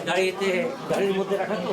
গাড়িতে গাড়ির মধ্যে রাখা তো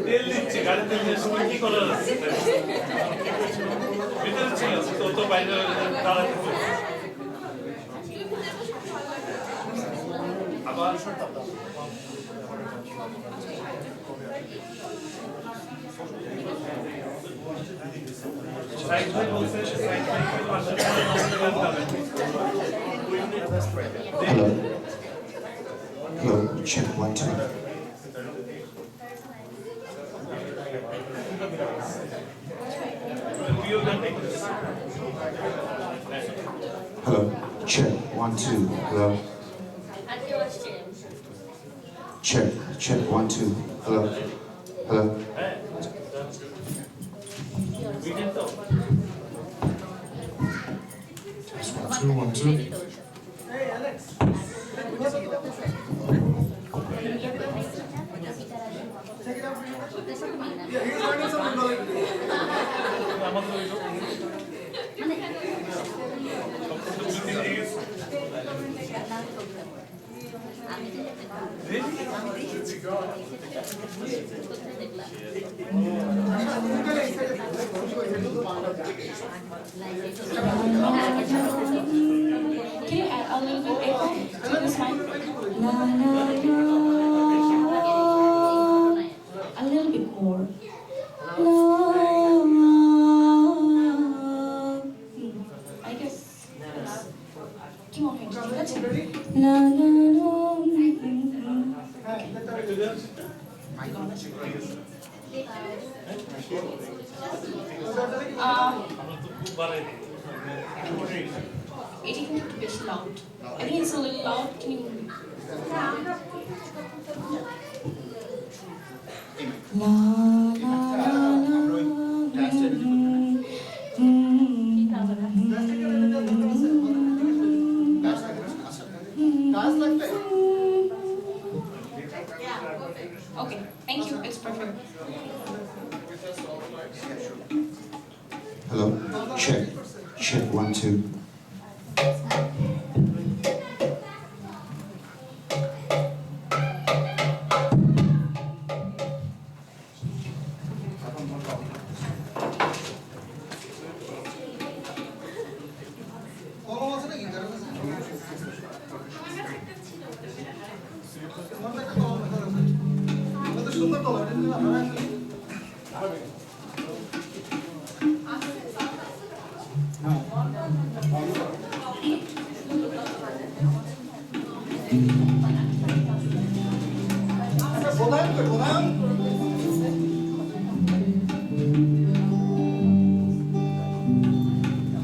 তেল দিচ্ছে গাড়ি তেল দিয়ে সময় কি করার আছে ভিতরে ছিল তো বাইরে দাঁড়াতে আবার সাইড বাই বলছে সাইড বাই পাশে Hello. Hello. Check 1 2. Hello. Check 1 2. Hello. Check 1 2. Hello. Hello. Test 1 2 1 2. Can you add a little bit echo to this mic? La la la. A little bit more. La. I guess. Come on, Henry. That's it. La la la. It even to be loud. I think it's a little loud. Can you? La la la Okay, thank you. It's perfect. Hello. Check. Check 1 2.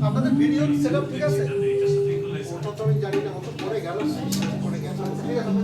আপনাদের video setup ঠিক আছে ওটা তো আমি জানি না ওটা পরে গেল পরে গেল ঠিক আছে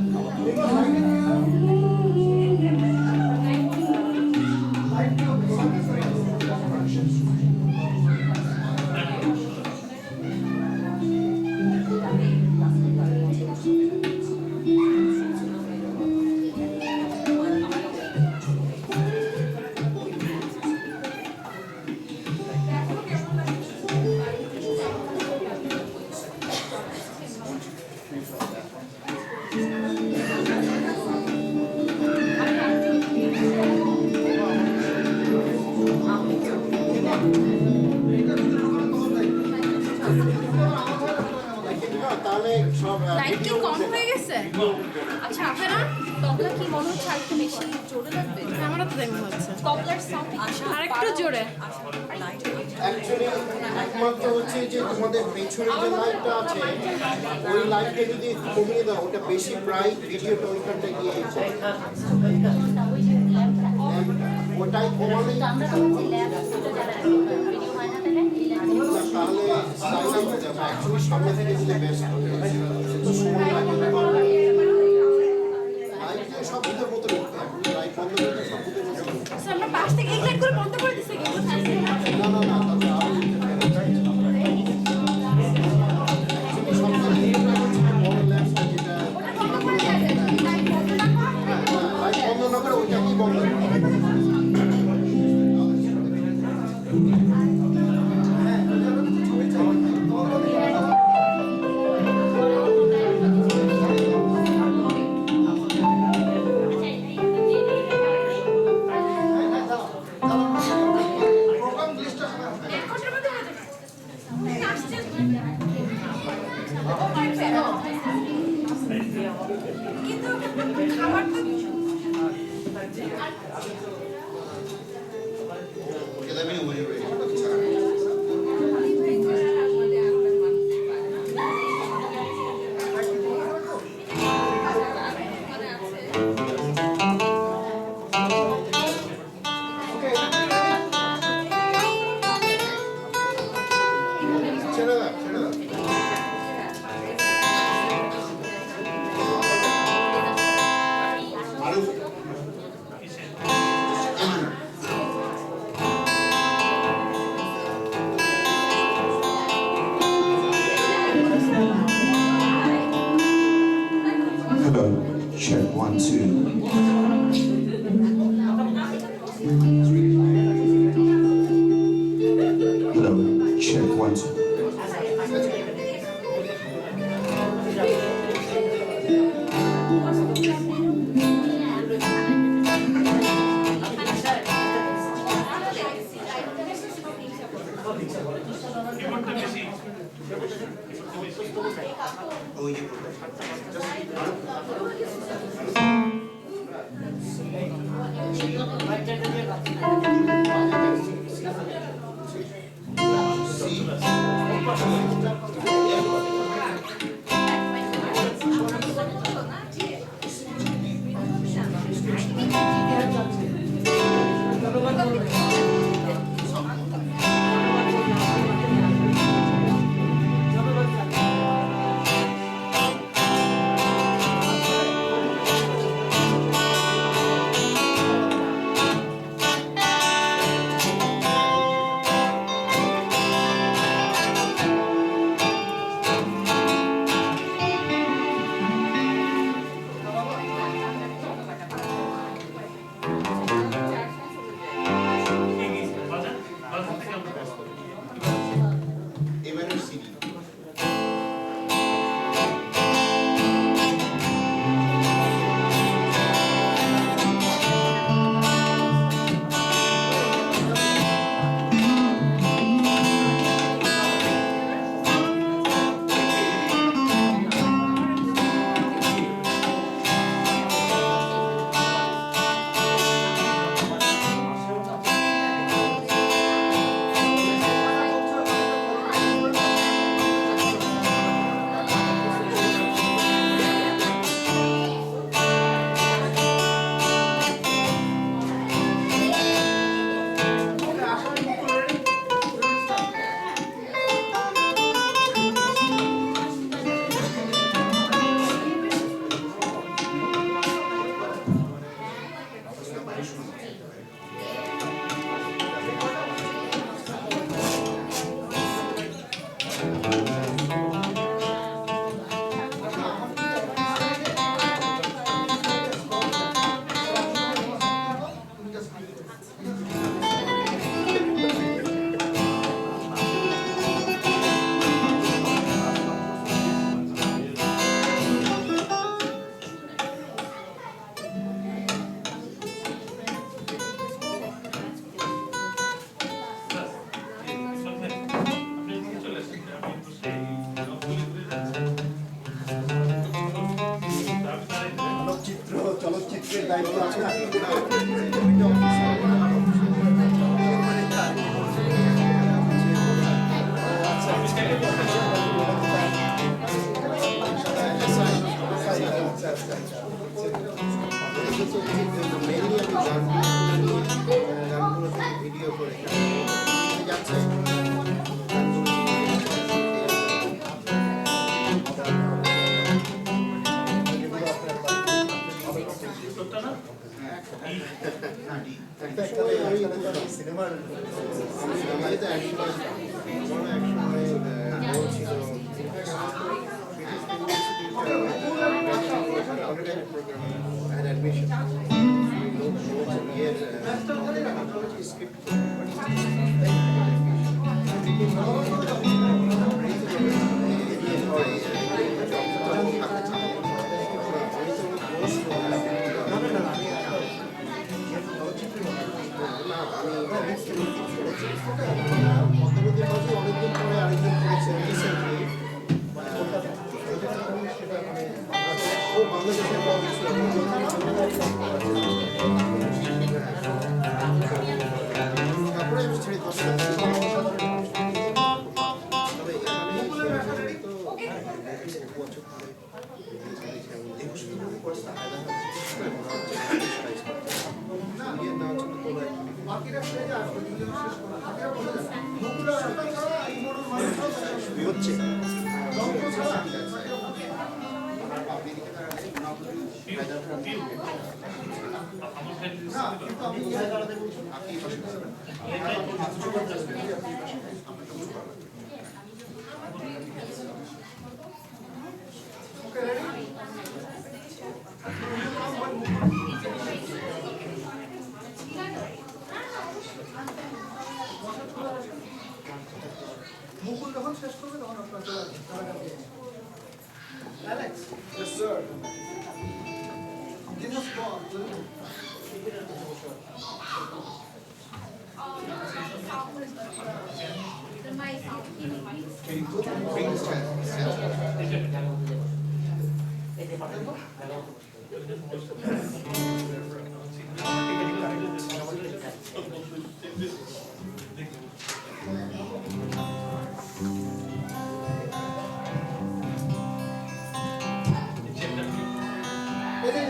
তাহলে সব লাইট কি কম হয়ে গেছে? আচ্ছা আপনারা তবলা কি মনে হচ্ছে আরেকটু বেশি জোরে লাগবে? আমারও তো তাই মনে হচ্ছে। তবলার সাউন্ড আরেকটু জোরে। অ্যাকচুয়ালি একমাত্র হচ্ছে যে তোমাদের পেছনে যে লাইটটা আছে ওই লাইটটা যদি কমিয়ে দাও ওটা বেশি ব্রাইট ভিডিওটা ওইখানটা গিয়ে ওটাই কমালে তাহলে সাইলেন্ট হয়ে যাবে অ্যাকচুয়ালি সামনে থেকে দিলে বেস্ট হবে তো সময় লাগে লাইট সব ভিতর মতো লাইট বন্ধ করে সব ভিতর মতো স্যার আমরা পাশ থেকে এক লাইট করে বন্ধ করে দিছি কিন্তু না না না তাহলে আরো সব বড় ল্যাম্পটা যেটা লাইট বন্ধ না করে ওইটা কি বন্ধ Okay, let me know when you're ready. ছেড়ে দাও, ছেড়ে দাও। আরো Hello, check 1 2. Hello, check 1 2. রিপোর্টটা বেশি ওই যে বাজার বাজার থেকে আমরা এবারের সিডি চলচ্চিত্রের দায়িত্ব আছে না? মেইনলি আমি গানগুলো থেকে ভিডিও করে যাচ্ছে সিনেমার বাড়িতে একসময় বড় একসময় ছিল অ্যাডমিশন অনেকদিন পরে আরেকদিন করেছে রিসেন্টলি খুব বাংলাদেশের তারপরে আমি ছেড়ে তবে হচ্ছে মুকুল যখন শেষ করবে তখন আপনার Alex yes sir Give us ball. Can you put bring this এই যে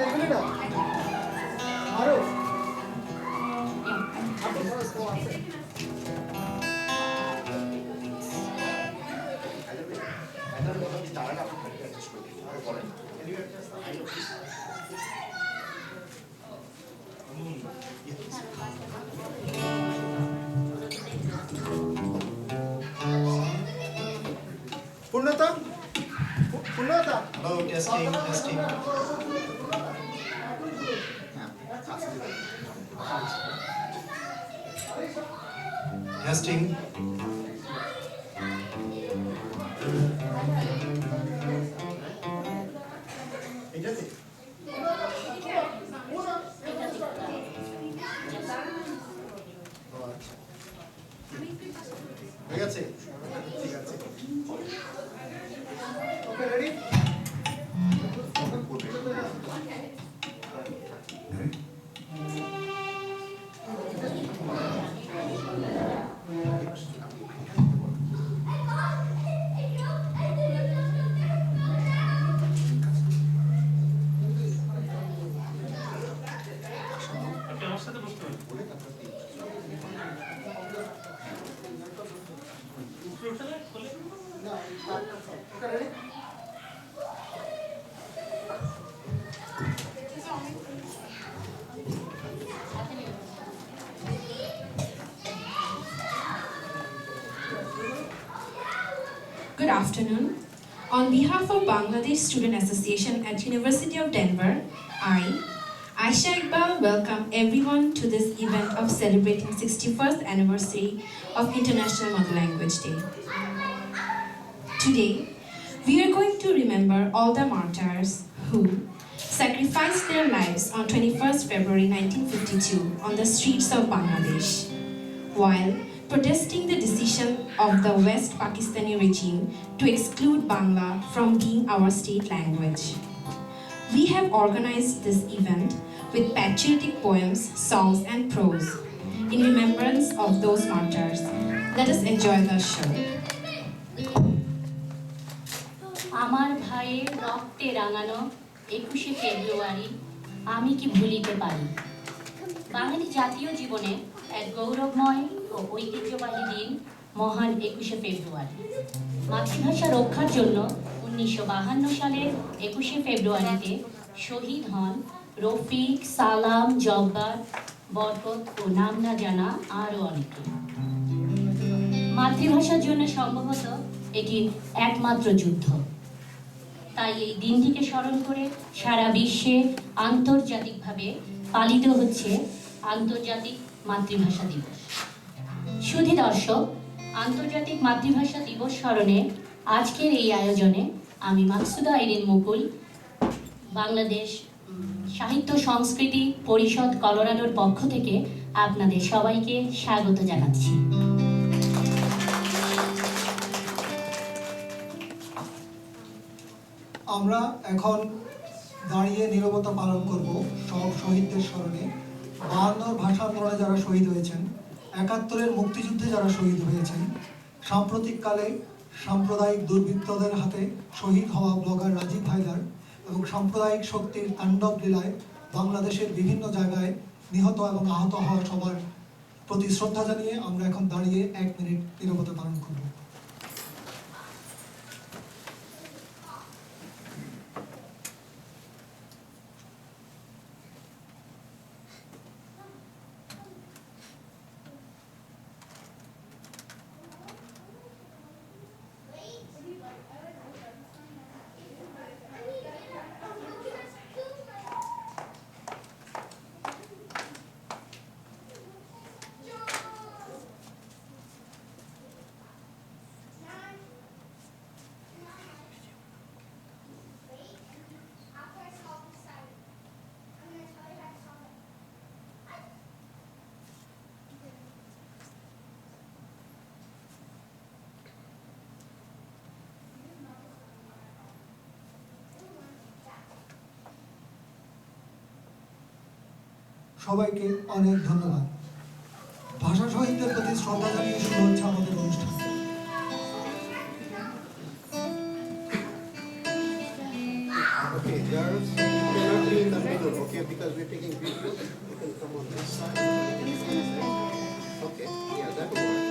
দেখলি না আরো পূর্ণতা পূর্ণতা Hello, testing, testing. Testing. এটাতে হয়ে গেছে? ঠিক আছে ওকে রেডি আপনি আমার সাথে বসতে পারেন উপরে উঠে যায় খোলে okay ready Good afternoon. On behalf of Bangladesh Student Association at University of Denver, I, Aisha Iqbal, welcome everyone to this event of celebrating 61st anniversary of International Mother Language Day. Today, we are going to remember all the martyrs who sacrificed their lives on 21st February 1952 on the streets of Bangladesh, while protesting the decision of the West Pakistani regime to exclude Bangla from being our state language. We have organized this event with patriotic poems, songs, and prose in remembrance of those martyrs. Let us enjoy the show. আমার ভাইয়ের রক্তে রাঙানো 21শে ফেব্রুয়ারি আমি কি ভুলিতে পারি। বাঙালি জাতীয় জীবনে এক গৌরবময় ও ঐতিহ্যবাহী দিন মহান 21শে ফেব্রুয়ারি। মাতৃভাষা রক্ষার জন্য 1952 সালের 21শে ফেব্রুয়ারিতে শহীদ হন রফিক, সালাম, জব্বার, বরকত ও নাম না জানা আরও অনেকে। মাতৃভাষার জন্য সম্ভবত এটি একমাত্র যুদ্ধ। তাই এই দিনটিকে স্মরণ করে সারা বিশ্বে আন্তর্জাতিকভাবে পালিত হচ্ছে আন্তর্জাতিক মাতৃভাষা দিবস। সুধী দর্শক, আন্তর্জাতিক মাতৃভাষা দিবস স্মরণে আজকের এই আয়োজনে আমি মাকসুদা আইরিন মুকুল, বাংলাদেশ সাহিত্য সংস্কৃতি পরিষদ কলোরাডোর পক্ষ থেকে আপনাদের সবাইকে স্বাগত জানাচ্ছি। আমরা এখন দাঁড়িয়ে নীরবতা পালন করব সব শহীদদের স্মরণে। 52 ভাষা আন্দোলনে যারা শহীদ হয়েছেন, 71-এর মুক্তিযুদ্ধে যারা শহীদ হয়েছেন, সাম্প্রতিককালে সাম্প্রদায়িক দুর্বৃত্তদের হাতে শহীদ হওয়া ব্লগার রাজীব হায়দার এবং সাম্প্রদায়িক শক্তির তাণ্ডব লীলায় বাংলাদেশের বিভিন্ন জায়গায় নিহত এবং আহত হওয়া সবার প্রতি শ্রদ্ধা জানিয়ে আমরা এখন দাঁড়িয়ে 1 মিনিট নীরবতা পালন করব। সবাইকে অনেক ধন্যবাদ। ভাষা শহীদদের প্রতি শ্রদ্ধা জানিয়ে শুরু হচ্ছে আমাদের অনুষ্ঠান। Okay, girls, you cannot be in the middle, okay, because we're taking video. You can come on this side. Okay, yeah, that will work.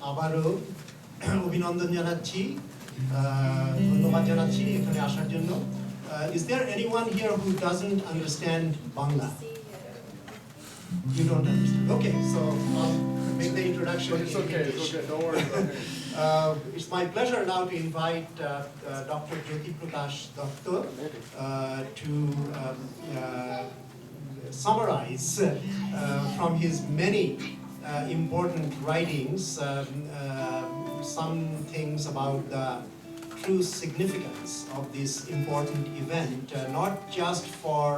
আবারও অভিনন্দন জানাচ্ছি, ধন্যবাদ জানাচ্ছি এখানে আসার জন্য। Is there anyone here who doesn't understand Bangla? You don't understand? Okay, so I'll make the introduction. It's okay, don't worry. It's my pleasure now to invite Dr. Jyoti Prakash Datta to summarize from his many important writings some things about the true significance of this important event, not just for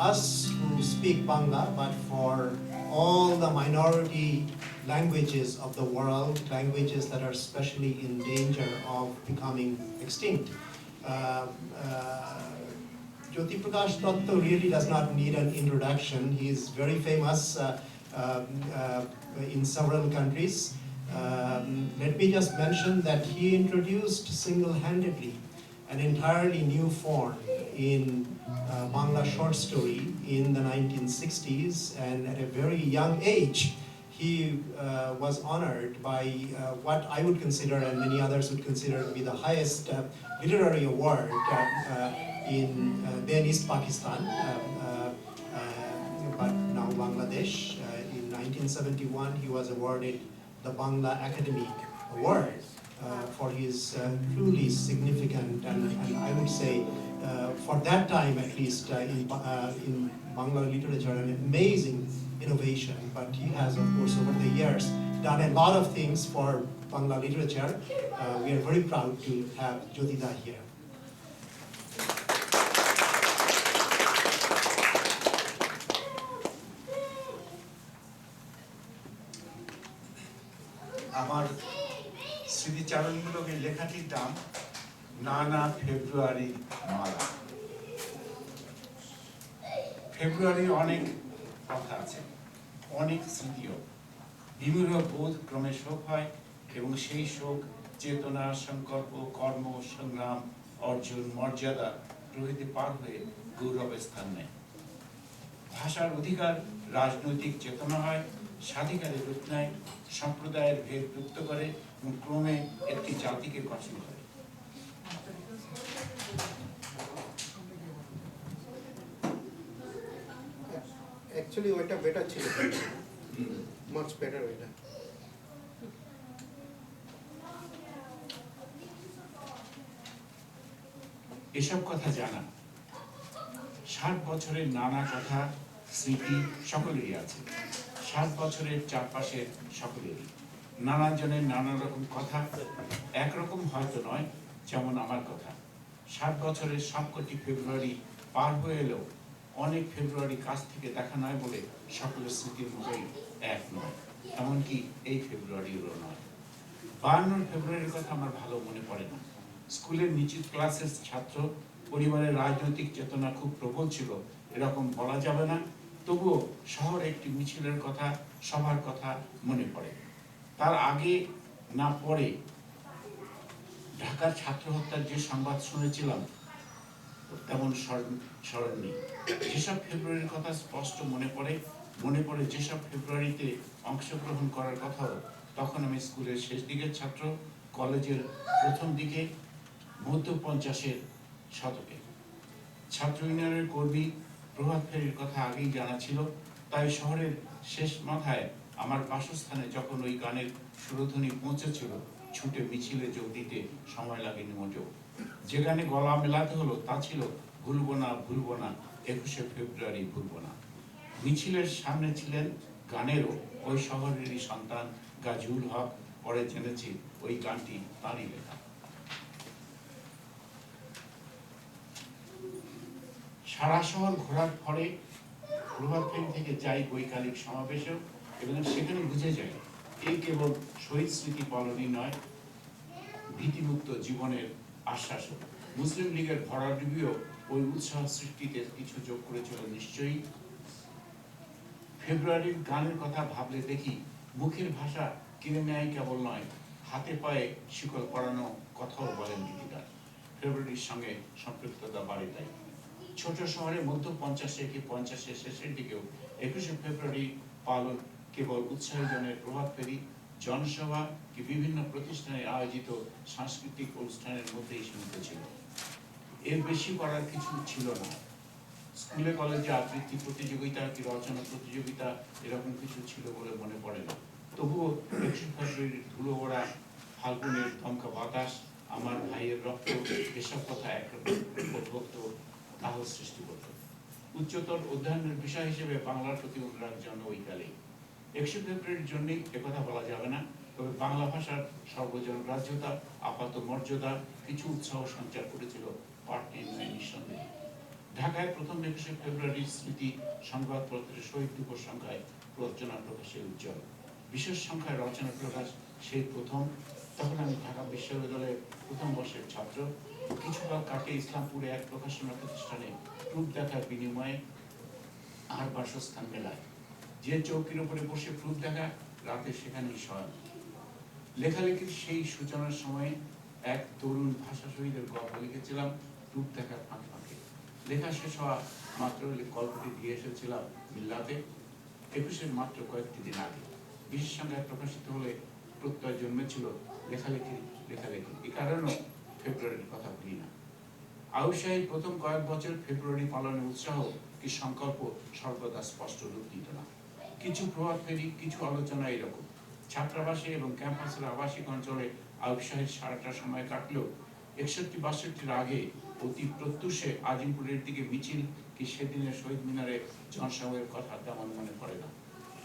us who speak Bangla, but for all the minority languages of the world, languages that are especially in danger of becoming extinct. Jyoti Prakash Datta really does not need an introduction. He is very famous in several countries. Let me just mention that he introduced single-handedly an entirely new form in Bangla short story in the 1960s, and at a very young age he was honored by what I would consider and many others would consider to be the highest literary award in then East Pakistan, but now Bangladesh. In 1971 he was awarded the Bangla Academy Award for his truly significant and I would say for that time at least in Bangla literature an amazing innovation. But he has of course over the years done a lot of things for Bangla literature. We are very proud to have Jyotida here. আমার স্মৃতিচারণমূলক এই লেখাটির নাম নানা ফেব্রুয়ারি মালা। ফেব্রুয়ারির অনেক কথা আছে, অনেক স্মৃতিও। বিভিন্ন বোধ ক্রমে শোক হয় এবং সেই শোক চেতনা, সংকল্প, কর্ম, সংগ্রাম, অর্জন, মর্যাদা প্রভৃতি পার হয়ে গৌরবের স্থান নেয়। ভাষার অধিকার রাজনৈতিক চেতনা হয়, স্বাধিকারের রূপ নেয়, সম্প্রদায়ের ভেদ মুক্ত করে এবং ক্রমে একটি জাতিকে গঠন করে। অ্যাকচুয়ালি ওইটা বেটার ছিল, মাচ বেটার ওইটা। এসব কথা জানা 60 বছরের নানা কথা স্মৃতি সকলেরই আছে, 60 বছরের চারপাশের সকলেরই নানা জনের নানা রকম কথা, একরকম হয়তো নয়, যেমন আমার কথা। 60 বছরের সবকটি ফেব্রুয়ারি পার হয়ে এলেও অনেক ফেব্রুয়ারি কাছ থেকে দেখা নয় বলে সকলের স্মৃতির মতোই এক নয়, এমনকি এই ফেব্রুয়ারিরও নয়। 52 ফেব্রুয়ারির কথা আমার ভালো মনে পড়ে না। স্কুলের নিচু ক্লাসের ছাত্র, পরিবারের রাজনৈতিক চেতনা খুব প্রবল ছিল এরকম বলা যাবে না, তবুও শহরে একটি মিছিলের কথা, সভার কথা মনে পড়ে। তার আগে না পরে ঢাকার ছাত্র হত্যার যে সংবাদ শুনেছিলাম তেমন স্মরণ নেই। যেসব ফেব্রুয়ারির কথা স্পষ্ট মনে পড়ে যেসব ফেব্রুয়ারিতে অংশগ্রহণ করার কথাও তখন আমি স্কুলের শেষ দিকের ছাত্র, কলেজের প্রথম দিকে, মধ্য 50-এর শতকে। ছাত্র ইউনিয়নের কর্মী, প্রভাত ফেরির কথা আগেই জানা ছিল, তাই শহরের শেষ মাথায় আমার বাসস্থানে যখন ওই গানের সুরধ্বনি পৌঁছেছিল, ছুটে মিছিলে যোগ দিতে সময় লাগেনি মোটেও। যে গানে গলা মেলাতে হলো তা ছিল ভুলবো না 21শে ফেব্রুয়ারি ভুলবো না। মিছিলের সামনে ছিলেন গানেরও ওই শহরেরই সন্তান গাজীউল হক, পরে জেনেছি ওই গানটি তাঁরই লেখা। সারা শহর ঘোরার পরে প্রভাত ফেরি থেকে যাই বৈকালিক সমাবেশেও, এবং সেখানে বুঝে যায় এই কেবল শহীদ স্মৃতি পালনই নয়, ভীতিমুক্ত জীবনের আশ্বাসও। মুসলিম লীগের ভরাডুবিও ওই উৎসাহ সৃষ্টিতে কিছু যোগ করেছিল নিশ্চয়ই। ফেব্রুয়ারির গানের কথা ভাবলে দেখি মুখের ভাষা কিনে নেয় কেবল নয়, হাতে পায়ে শিকল পরানো কথাও বলেন গীতিকার। ফেব্রুয়ারির সঙ্গে সম্পৃক্ততা বাড়ে তাই। ছোট শহরে মধ্য 50-এ কি 50-এর শেষের দিকেও 21শে ফেব্রুয়ারি পালন কেবল উৎসাহী জনের প্রভাত ফেরি জনসভা কি বিভিন্ন প্রতিষ্ঠানে আয়োজিত সাংস্কৃতিক অনুষ্ঠানের মধ্যেই সীমিত ছিল। এর বেশি করার কিছু ছিল না। স্কুলে কলেজে আবৃত্তি প্রতিযোগিতা কি রচনা প্রতিযোগিতা এরকম কিছু ছিল বলে মনে পড়ে না। তবুও 21 ফেব্রুয়ারির ধুলো ওড়া ফাল্গুনের দমকা বাতাস, আমার ভাইয়ের রক্ত, এসব কথা একরকম উদ্ভক্ত আহ্লাদ সৃষ্টি করত। উচ্চতর অধ্যয়নের বিষয় হিসেবে বাংলার প্রতি অনুরাগ জন্ম ওই কালেই। 21 ফেব্রুয়ারির জন্যই একথা বলা যাবে না, তবে বাংলা ভাষার সর্বজন গ্রাহ্যতা, আপাত মর্যাদা কিছু উৎসাহ সঞ্চার করেছিল পাঠ্যে নিঃসন্দেহে। ঢাকায় প্রথম 21 ফেব্রুয়ারির স্মৃতি সংবাদপত্রের শহীদ দিবস সংখ্যায় রচনা প্রকাশে উজ্জ্বল। বিশেষ সংখ্যায় রচনা প্রকাশ সেই প্রথম। তখন আমি ঢাকা বিশ্ববিদ্যালয়ের প্রথম বর্ষের ছাত্র। কিছুকাল কাটে ইসলামপুরে এক প্রকাশনা প্রতিষ্ঠানে প্রুফ দেখার বিনিময়ে আর বাসস্থান মেলায়। যে চৌকির উপরে বসে প্রুফ দেখা, রাতে সেখানেই শয়ন। লেখালেখির সেই সূচনার সময় এক তরুণ ভাষা শহীদের গল্প লিখেছিলাম প্রুফ দেখার ফাঁকে ফাঁকে। লেখা শেষ হওয়া মাত্র গল্পটি দিয়ে এসেছিলাম মিল্লাতে 21-এর মাত্র কয়েকটি দিন আগে। বিশেষ সংখ্যায় প্রকাশিত হলে প্রত্যয় জন্মেছিল লেখালেখি। এ কারণেও ফেব্রুয়ারির কথা ভুলি না। আউশাহী প্রথম কয়েক বছর ফেব্রুয়ারি পালনের উৎসাহ কি সংকল্প সর্বদা স্পষ্ট রূপ দিত না। কিছু প্রভাব ফেরি, কিছু আলোচনা এরকম। ছাত্রাবাসে এবং ক্যাম্পাসের আবাসিক অঞ্চলে আউশাহীর সারাটা সময় কাটলেও 61-62-র আগে অতি প্রত্যুষে আজিমপুরের দিকে মিছিল কি সেদিনের শহীদ মিনারে জনসভার কথা তেমন মনে পড়ে না।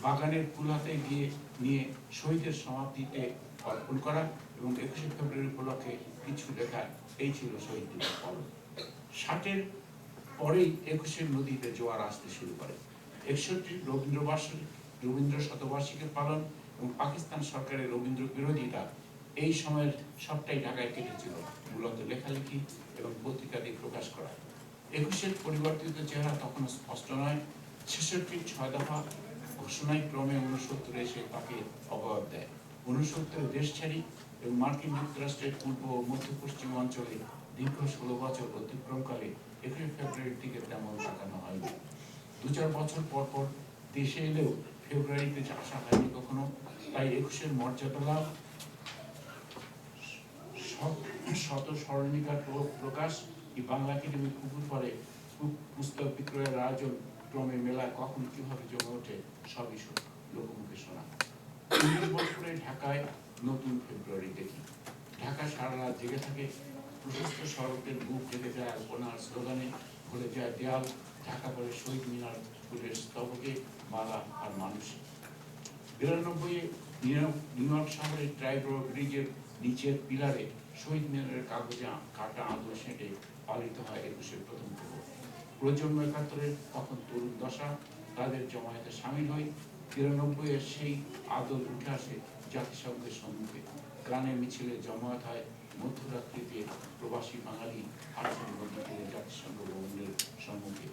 বাগানের ফুল হাতে গিয়ে নিয়ে শহীদের সমাধিতে অর্পণ করা এবং 21 ফেব্রুয়ারি উপলক্ষে কিছু লেখা, এই ছিল শহীদ দিবস পালন। 60-এর পরেই 21-এর নদীতে জোয়ার আসতে শুরু করে। 61 রবীন্দ্র শতবার্ষিকী পালন এবং পাকিস্তান সরকারের রবীন্দ্র বিরোধিতা, এই সময়ের সবটাই ঢাকায় কেটেছিল মূলত লেখালেখি এবং পত্রিকাদি প্রকাশ করা। 21-এর পরিবর্তিত চেহারা তখনও স্পষ্ট নয়। 66-র 6 দফা ঘোষণায় ক্রমে 69 এসে তাকে অবয়ব দেয়। 69-এ দেশ ছাড়ি এবং মার্কিন যুক্তরাষ্ট্রের পূর্ব ও মধ্য পশ্চিম অঞ্চলে দীর্ঘ 16 বছর অতিক্রমকালে 21 ফেব্রুয়ারির দিকে তেমন তাকানো হয়নি। 2-4 বছর পর পর দেশে এলেও ফেব্রুয়ারিতে আসা হয়নি কখনো। তাই 21-এর মর্যাদা লাভ, শত স্মরণিকার প্রকাশ, কি বাংলা একাডেমি পুকুর পরে পুস্তক বিক্রয়ের আয়োজন, ক্রমে মেলায় কখন কিভাবে জমে ওঠে, সবই লোকমুখে শোনা। 19 বছরে ঢাকায় নতুন ফেব্রুয়ারি দেখি। ঢাকা সারা রাত জেগে থাকে। প্রশস্ত সড়কের বুক জেগে যায় আলপনার স্লোগানে, ভরে যায় দেয়াল। ঢাকা পড়ে শহীদ মিনার ফুলের স্তবকে, মালা আর মানুষ। 92-এ নিউ ইয়র্ক শহরের ট্রাইব্রো ব্রিজের নিচের পিলারে শহীদ মিনারের কাগজে কাটা আদল সেঁটে পালিত হয় 21-এর প্রথম পর্ব। প্রজন্ম 71-এর তখন তরুণ দশা, তাদের জমায়েতে সামিল হই। 93-এর সেই আদল উঠে আসে জাতিসংঘের সম্মুখে। গানে মিছিলে জমায়েত হয় মধ্যরাত্রিতে প্রবাসী বাঙালি হারসন নদী তীরে জাতিসংঘ ভবনের সম্মুখে।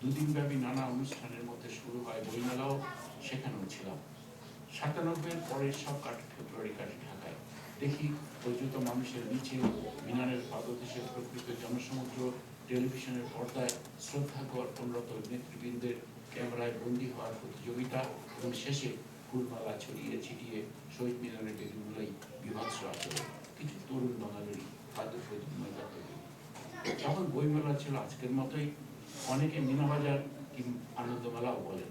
2 দিনব্যাপী নানা অনুষ্ঠানের মধ্যে শুরু হয় বইমেলাও, সেখানেও ছিলাম। 97-এর পরের সব ফেব্রুয়ারি কাটে ঢাকায়। দেখি পর্যন্ত মানুষের মিছিল, মিনারের পাদদেশে প্রকৃত জনসমুদ্র, টেলিভিশনের পর্দায় শ্রদ্ধা অর্পণরত নেতৃবৃন্দের ক্যামেরায় বন্দী হওয়ার প্রতিযোগিতা এবং শেষে ফুলমালা ছড়িয়ে ছিটিয়ে শহীদ মিনারের বেদিমূলাই বিভৎস আচরণ কিছু তরুণ বাঙালির খাদ্য প্রতিময় তৈরি। তখন বইমেলা ছিল আজকের মতোই। অনেকে মিনাবাজার কি আনন্দমেলাও বলেন।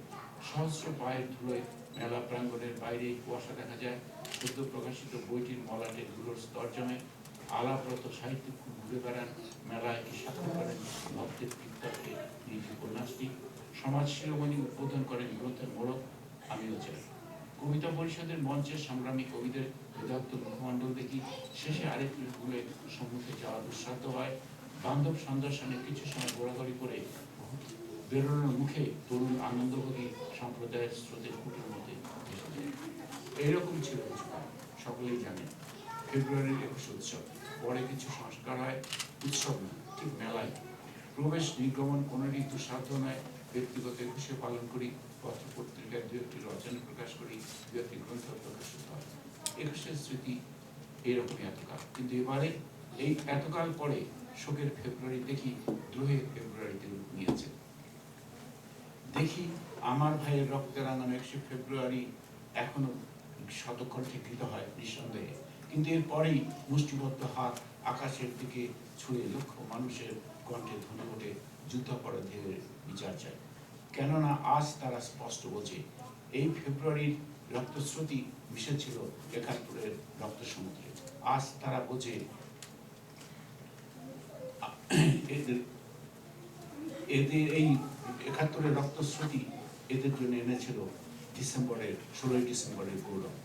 সহস্র পায়ের ধুলোয় মেলা প্রাঙ্গণের বাইরে কুয়াশা দেখা যায়। সদ্য প্রকাশিত বইটির মলাটে ধুলোর স্তর জমে। আলাপরত সাহিত্যিক ঘুরে বেড়ান মেলায়, সাক্ষর করেন ভক্তের কীর্তনকে নিজ উপন্যাসটি। সমাজ শিরোমণি উদ্বোধন করেন গ্রন্থের মোড়ক, আমিও চাই। কবিতা পরিষদের মঞ্চের সংগ্রামী কবিদের বিদগ্ধ মুখমণ্ডল দেখি। শেষে আরেকটি ভুলে সম্মুখে যাওয়া দুঃসাধ্য হয়। বান্ধব সন্দর্শনে কিছু সময় ঘোরাঘুরি করে বেরোনোর মুখে তরুণ আনন্দভোগী সম্প্রদায়ের স্রোতের কুটির মধ্যে ভেসে যায়। এইরকম ছিল কিছুটা, সকলেই জানেন। ফেব্রুয়ারির 21 উৎসব, পরে কিছু সংস্কার হয়। উৎসব না, ঠিক মেলায় প্রবেশ নির্গমন কোনোটি দুঃসাধ্য নয়। ব্যক্তিগত 21-এ পালন করি, পত্র পত্রিকায় 2-1টি রচনা প্রকাশ করি, 2-1টি গ্রন্থ প্রকাশিত হয়। 21-এর স্মৃতি এইরকমই এতকাল। কিন্তু এবারে এই এতকাল পরে শোকের ফেব্রুয়ারি দেখি দ্রোহের ফেব্রুয়ারিতে রূপ নিয়েছে। দেখি আমার ভাইয়ের রক্তে রাঙানো 21 ফেব্রুয়ারি এখনো শতকণ্ঠে গীত হয় নিঃসন্দেহে, কিন্তু এরপরেই মুষ্টিবদ্ধ হাত আকাশের দিকে ছুঁয়ে লক্ষ মানুষের কণ্ঠে ধ্বনি ওঠে যুদ্ধাপরাধীদের বিচার চায়। কেননা আজ তারা স্পষ্ট বোঝে এই ফেব্রুয়ারির রক্তস্রোতী মিশেছিল ৭১-এর রক্ত সমুদ্রে। আজ তারা বোঝে এদের এই ৭১-এর রক্তস্রোতী এদের জন্য এনেছিল ১৬ই ডিসেম্বরের গৌরব।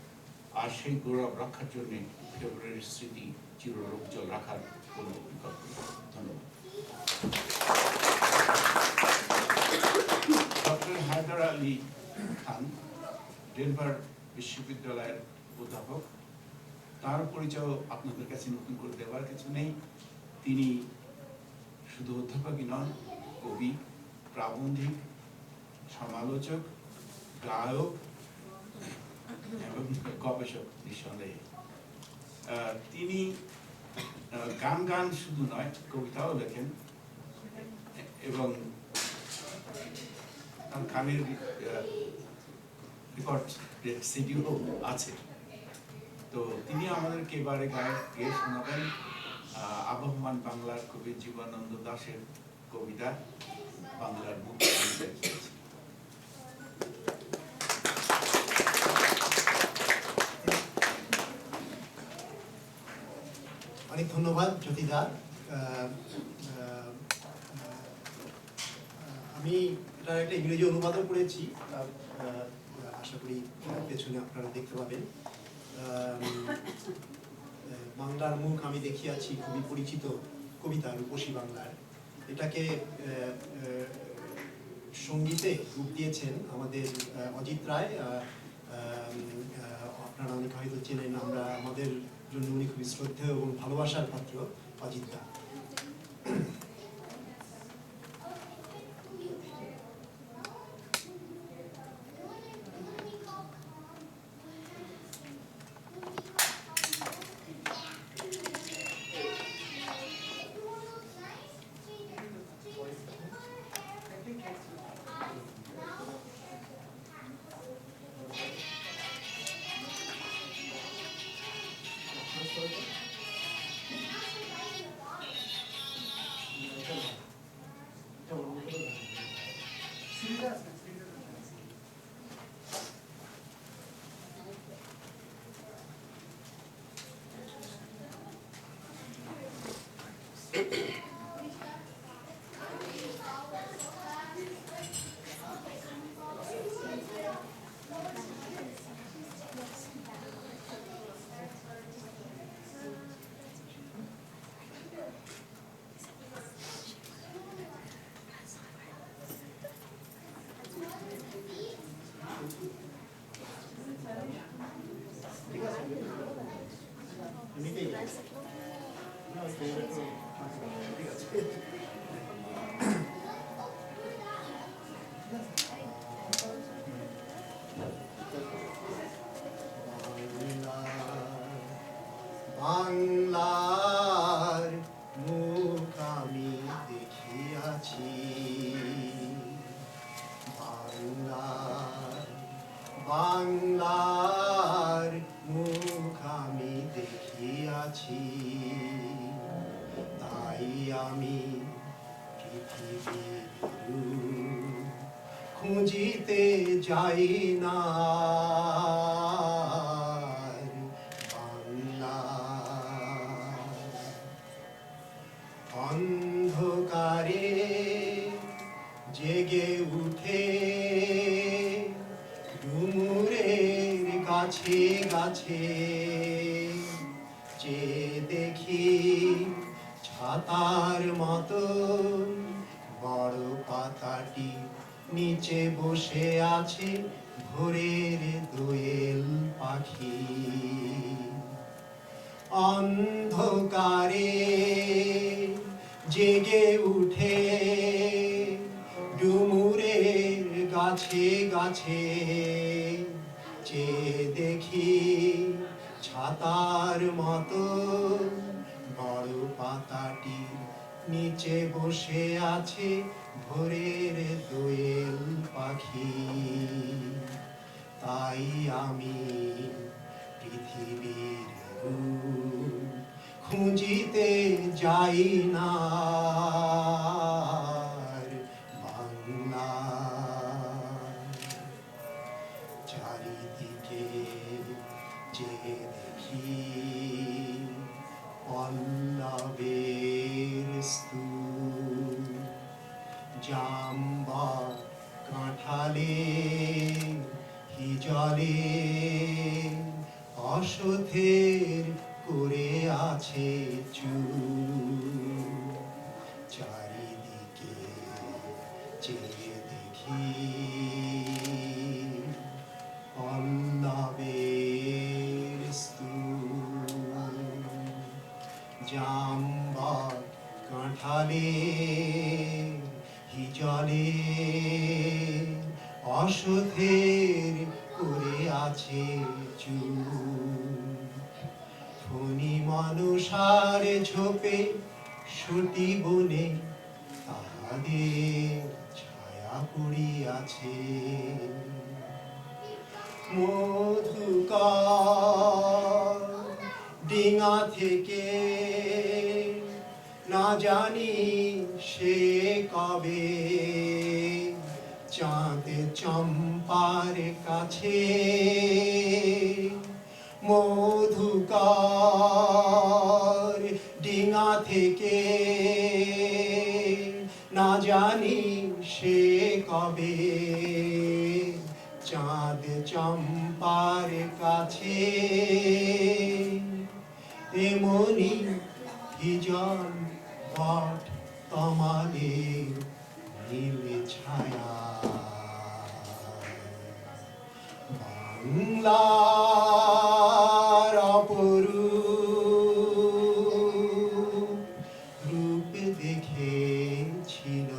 আর সেই গৌরব রক্ষার জন্য ফেব্রুয়ারির স্মৃতি চিরোজ্জ্বল রাখার কোনো বিকল্প নেই। ধন্যবাদ। ডক্টর হায়দার আলী খান ডেনভার বিশ্ববিদ্যালয়ের অধ্যাপক। তার পরিচয় আপনাদের কাছে নতুন করে দেওয়ার কিছু নেই। তিনি শুধু অধ্যাপকই নন, কবি, প্রাবন্ধিক, সমালোচক, গায়ক এবং গবেষক নিঃসন্দেহে। তিনি গান শুধু নয়, কবিতাও লেখেন এবং তার গানের রেকর্ড সিডিও আছে। তো তিনি আমাদেরকে এবারে গেয়ে শোনাবেন আবহমান বাংলার কবি জীবনানন্দ দাশের কবিতা বাংলার মুখ। অনেক ধন্যবাদ জ্যোতিদা। আমি এটার একটা ইংরেজি অনুবাদও করেছি, আশা করি পেছনে আপনারা দেখতে পাবেন। বাংলার মুখ আমি দেখিয়াছি খুবই পরিচিত কবিতা রূপসী বাংলার। এটাকে সঙ্গীতে রূপ দিয়েছেন আমাদের অজিত রায়। আপনারা অনেক হয়তো চেনেন, আমরা আমাদের জন্য উনি খুবই শ্রদ্ধেয় এবং ভালোবাসার পাত্র অজিত দা। বাংলার মুখ আমি দেখিয়াছি, বাংলার মুখ আমি দেখিয়াছি। তাই আমি পৃথিবীর রূপ খুঁজিতে যাই না। অন্ধকারে জেগে উঠে ডুমুরের গাছে গাছে, যে দেখি ছাতার মতো বড় পাতাটি নিচে বসে আছে ভোরের দোয়েল পাখি। অন্ধকারে জেগে উঠে ডুমুরের গাছে গাছে, যে দেখি ছাতার মতো বড় পাতাটি নিচে বসে আছে ভোরের দোয়েল পাখি। তাই আমি পৃথিবীর রূপ খুঁজিতে যাই না বাংলা চারিদিকে যে দেখি পল্লবের স্তূপ জাম্বা কাঁঠালে হিজলে অসথের করে আছে চুপ চারিদিকে চেয়ে দেখি পল্লবের স্তূপ জাম্বা কাঁঠালে হিজলে অসথের করে আছে চুপ ফণি মানুষার ঝোপে সতী বনে তাহাদের ছায়া পড়িয়াছে মধুকর ডিঙা থেকে না জানি সে কবে চাঁদ চম্পার কাছে মধুকর ডিঙা থেকে না জানি সে কবে চাঁদ চম্পার কাছে এমনি হিজন বট তমালের নীলে ছায়া বাংলার অপরূপ রূপ দেখেছিল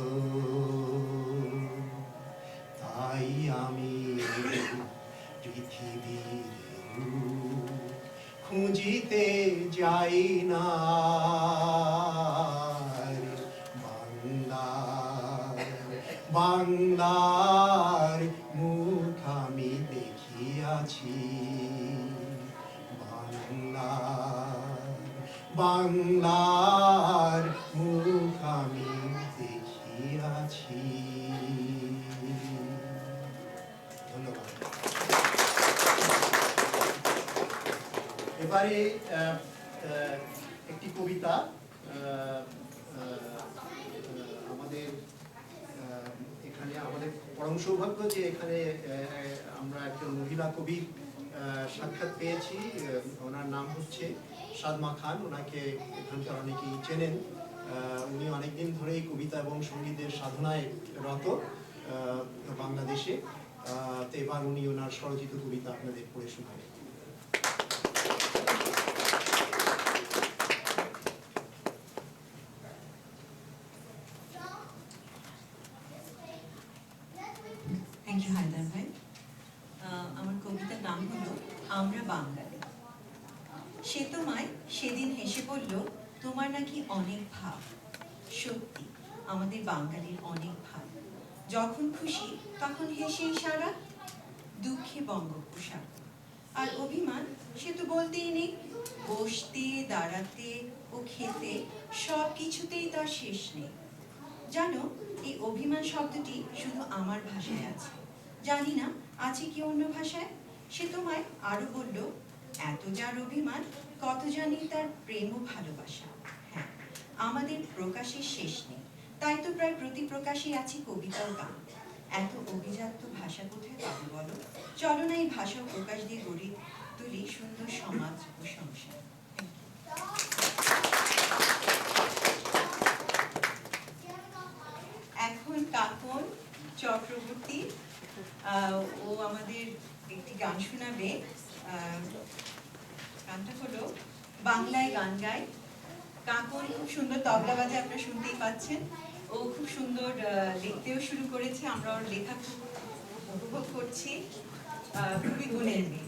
তাই আমি পৃথিবীর রূপ খুঁজিতে যাই না বাংলার মুখ আমি দেখিয়াছি বাংলার মুখ আমি দেখিয়াছি ধন্যবাদ এবারে একটি কবিতা আমাদের এখানে আমাদের পরম সৌভাগ্য যে এখানে আমরা একজন মহিলা কবির সাক্ষাৎ পেয়েছি ওনার নাম হচ্ছে সাদমা খান ওনাকে এখানকার অনেকেই চেনেন উনি অনেকদিন ধরেই কবিতা এবং সঙ্গীতের সাধনায় রত বাংলাদেশে তো এবার উনি ওনার স্বরচিত কবিতা আপনাদের পড়ে শোনাবেন থ্যাংক ইউ হায়দার ভাই আমার কবিতার নাম হলো আমরা বাঙালি সে তোমায় সেদিন হেসে বলল তোমার নাকি অনেক ভাব সত্যি আমাদের বাঙালির অনেক ভাব যখন খুশি তখন হেসে ইশারা দুঃখে বঙ্গোপসাগর আর অভিমান সে তো বলতেই নেই বসতে দাঁড়াতে ও খেতে সব কিছুতেই তার শেষ নেই জানো এই অভিমান শব্দটি শুধু আমার ভাষায় আছে জানি না আছে কি অন্য ভাষায় সে তোমায় আরো বলল এত যার অভিমান কত জানি তার প্রেম ও ভালোবাসা হ্যাঁ আমাদের প্রকাশের শেষ নেই তাই তো প্রায় প্রতি প্রকাশে আছে কবিতা ও গান এত অভিজাত ভাষা কোথায় পাবো বলো চলো না এই ভাষা ও প্রকাশ দিয়ে গড়ে তুলি সুন্দর সমাজ ও সংসার এখন কাকন চক্রবর্তী ও আমাদের একটি গান শোনাবে গানটা হলো বাংলায় গান গায় কাকন খুব সুন্দর তবলা বাজে আপনারা শুনতেই পাচ্ছেন ও খুব সুন্দর লিখতেও শুরু করেছে আমরা ওর লেখা খুব উপভোগ করছি খুবই গুণের মেয়ে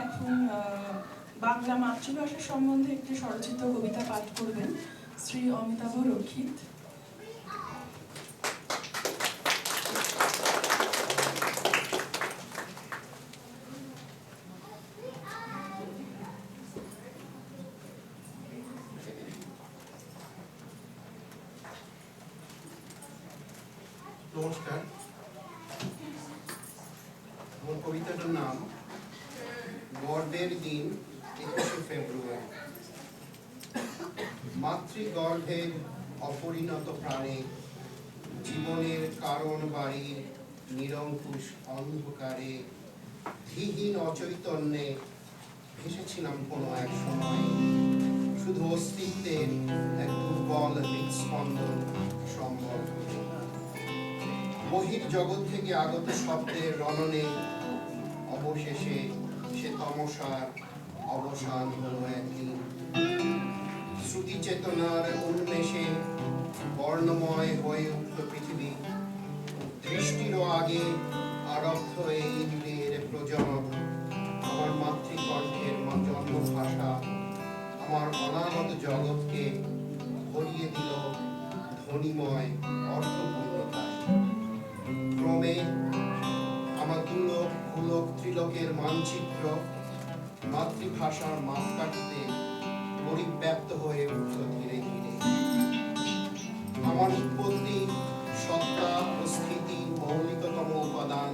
এখন বাংলা মাতৃভাষা সম্বন্ধে একটি স্বরচিত কবিতা পাঠ করবেন শ্রী অমিতাভ রক্ষিত। নমস্কার, আমার কবিতাটার নাম গর্ভের দিন 21শে ফেব্রুয়ারি। মাতৃগর্ভের অপরিণত প্রাণে জীবনের কারণ বাড়ির নিরঙ্কুশ অন্ধকারে ধীহীন অচৈতন্যে ভেসেছিলাম কোনো এক সময়, শুধু অস্তিত্বের এক দুর্বল হৃদস্পন্দন সম্বল। বহির জগৎ থেকে আগত শব্দের রণনে অবশেষে সে তমসার অবসান হলো একদিন। শ্রুতি চেতনার উন্মেষে বর্ণময় হয়ে উঠল পৃথিবী। দৃষ্টিরও আগে আরব্ধ এই ইন্দ্রিয়ের প্রজনন। আমার মাতৃকণ্ঠের জন্মভাষা আমার অনাগত জগৎকে ভরিয়ে দিল ধ্বনিময় অর্থপূর্ণতায়। ক্রমে আমার দুলোক ভূলোক ত্রিলোকের মানচিত্র মাতৃভাষার মাপকাঠিতে পরিব্যাপ্ত হয়ে উঠল ধীরে ধীরে। আমার উৎপত্তি, সত্তা ও স্থিতি মৌলিকতম উপাদান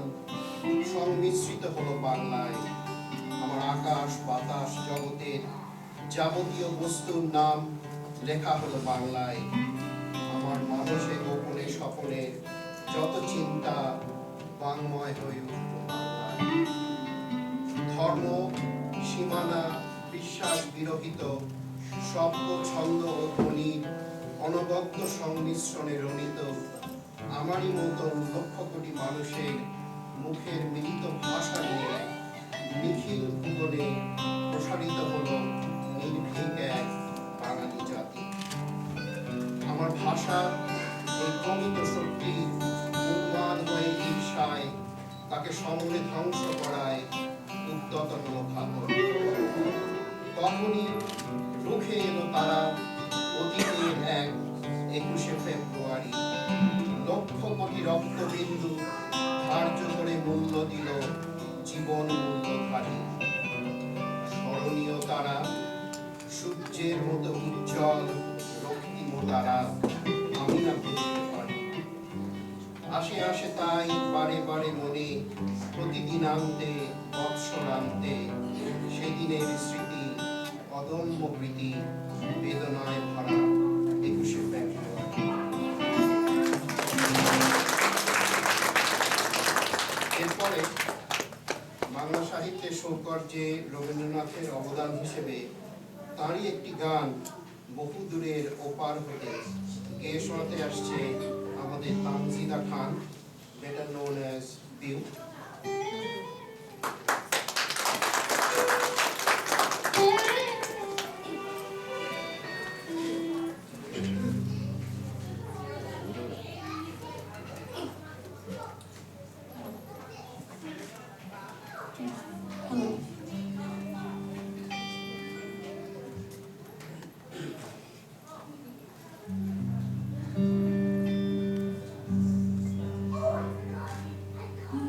সংমিশ্রিত হলো বাংলায়। আমার আকাশ বাতাস জগতের যাবতীয় বস্তুর নাম লেখা হলো বাংলায়। আমার মানসে গোপনে স্বপনের যত চিন্তা বাংময় হয়ে উঠল বাংলায়। ধর্ম, সীমানা, বিশ্বাস বিরহিত শব্দ, ছন্দ ও ধ্বনির অনবদ্য সংমিশ্রণে রমিত আমারই মতন লক্ষ কোটি মানুষের মুখের মিলিত ভাষা নিয়ে নিখিল ভুবনে প্রসারিত হলো নির্ভীক এক বাঙালি জাতি। আমার ভাষা এই প্রমিত শক্তি উন্মাদ হয়ে ঈর্ষায় তাকে সমূলে ধ্বংস করায় উদ্যত হলো ঘাতক। তখনই রুখে এলো তারা অতীতের এক 21শে ফেব্রুয়ারি। লক্ষ কোটি রক্তবিন্দু ধার্য করে মূল্য দিল জীবন মূল্যধারী। স্মরণীয় তারা, সূর্যের মতো উজ্জ্বল রক্তিম তারা, আমি না বুঝতে পারি। আসে আসে তাই বারে বারে মনে, প্রতিদিন আনতে বৎসরান্তে সেদিনের স্মৃতি, অদম্য প্রীতি, বেদনায় ভরা 21শে ফেব্রুয়ারি। এরপরে বাংলা সাহিত্যের সৌকর্যে রবীন্দ্রনাথের অবদান হিসেবে তারই একটি গান বহু দূরের ওপার হতে গেয়ে শোনাতে আসছে আমাদের তানজিদা খান, better known as Biu.